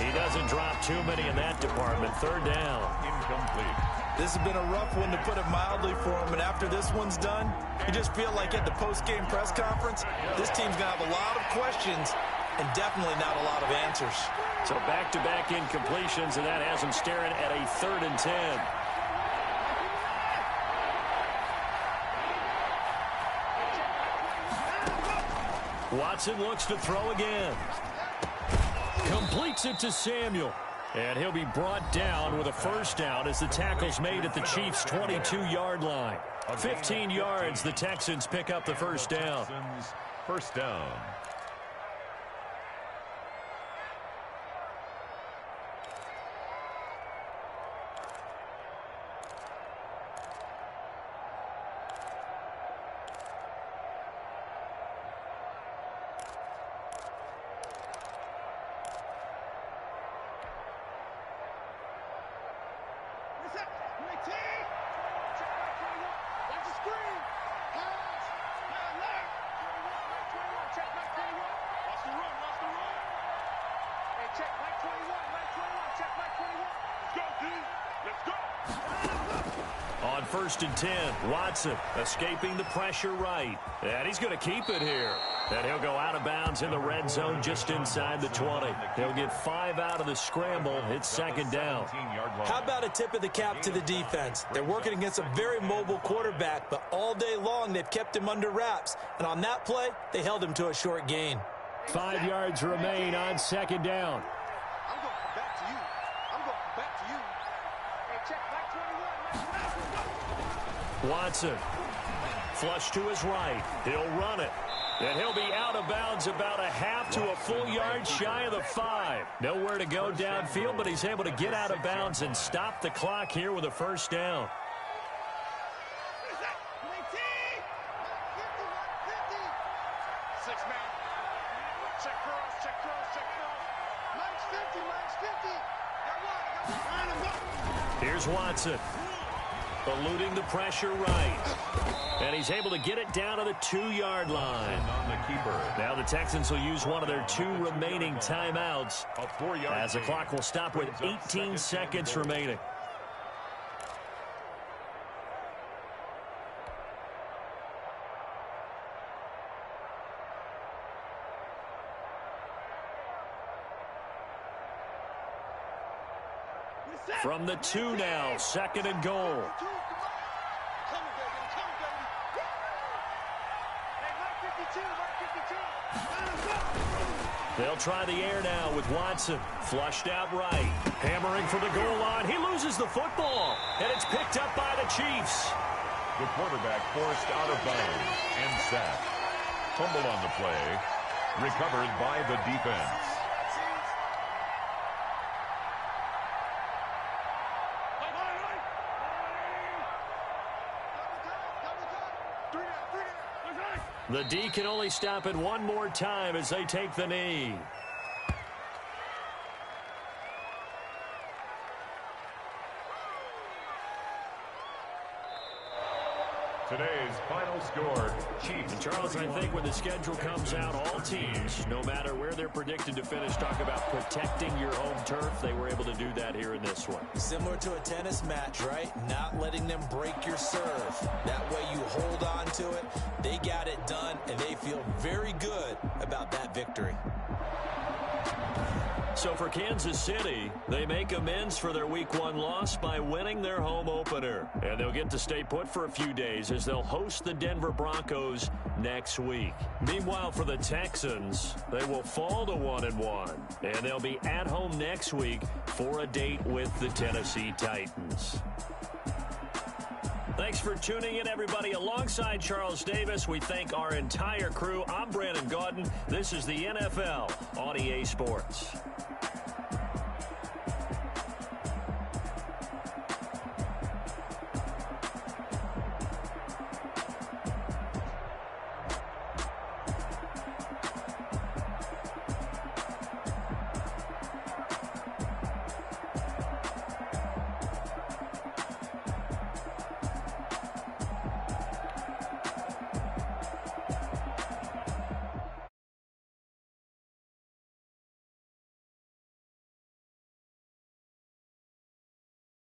He doesn't drop too many in that department. Third down. Incomplete. This has been a rough one, to put it mildly, for him. And after this one's done, you just feel like at the post-game press conference, this team's going to have a lot of questions and definitely not a lot of answers. So back-to-back incompletions, and that has him staring at a 3rd and 10. Watson looks to throw again. Completes it to Samuel. And he'll be brought down with a first down as the tackle's made at the Chiefs' 22-yard line. 15 yards, the Texans pick up the first down. First down. On 1st and 10, Watson escaping the pressure right. And he's going to keep it here. And he'll go out of bounds in the red zone just inside the 20. He'll get 5 out of the scramble. It's second down. How about a tip of the cap to the defense? They're working against a very mobile quarterback, but all day long they've kept him under wraps. And on that play, they held him to a short gain. 5 yards remain on second down. I'm going back to you. I'm going back to you. Hey, check back 21. Watson, flush to his right. He'll run it. And he'll be out of bounds about a half to a full yard shy of the 5. Nowhere to go downfield, but he's able to get out of bounds and stop the clock here with a first down. Here's Watson, eluding the pressure right. And he's able to get it down to the 2-yard line. On the keeper. Now the Texans will use one of their 2 remaining timeouts A 4-yard as the gain. clock will stop with Brings up 18 second seconds and goal. remaining. From the 2 now, 2nd and goal. They'll try the air now with Watson. Flushed out right. Hammering for the goal line. He loses the football. And it's picked up by the Chiefs. The quarterback forced out of bounds and sacked. Fumbled on the play. Recovered by the defense. The D can only stop it one more time as they take the knee. Today's final score, Chiefs. And Charles, I think when the schedule comes out, all teams, no matter where they're predicted to finish, talk about protecting your home turf. They were able to do that here in this one. Similar to a tennis match, right? Not letting them break your serve. That way you hold on to it. They got it done, and they feel very good about that victory. So for Kansas City, they make amends for their Week 1 loss by winning their home opener. And they'll get to stay put for a few days as they'll host the Denver Broncos next week. Meanwhile, for the Texans, they will fall to 1-1. And they'll be at home next week for a date with the Tennessee Titans. Thanks for tuning in, everybody. Alongside Charles Davis, we thank our entire crew. I'm Brandon Gaudin. This is the NFL on EA Sports.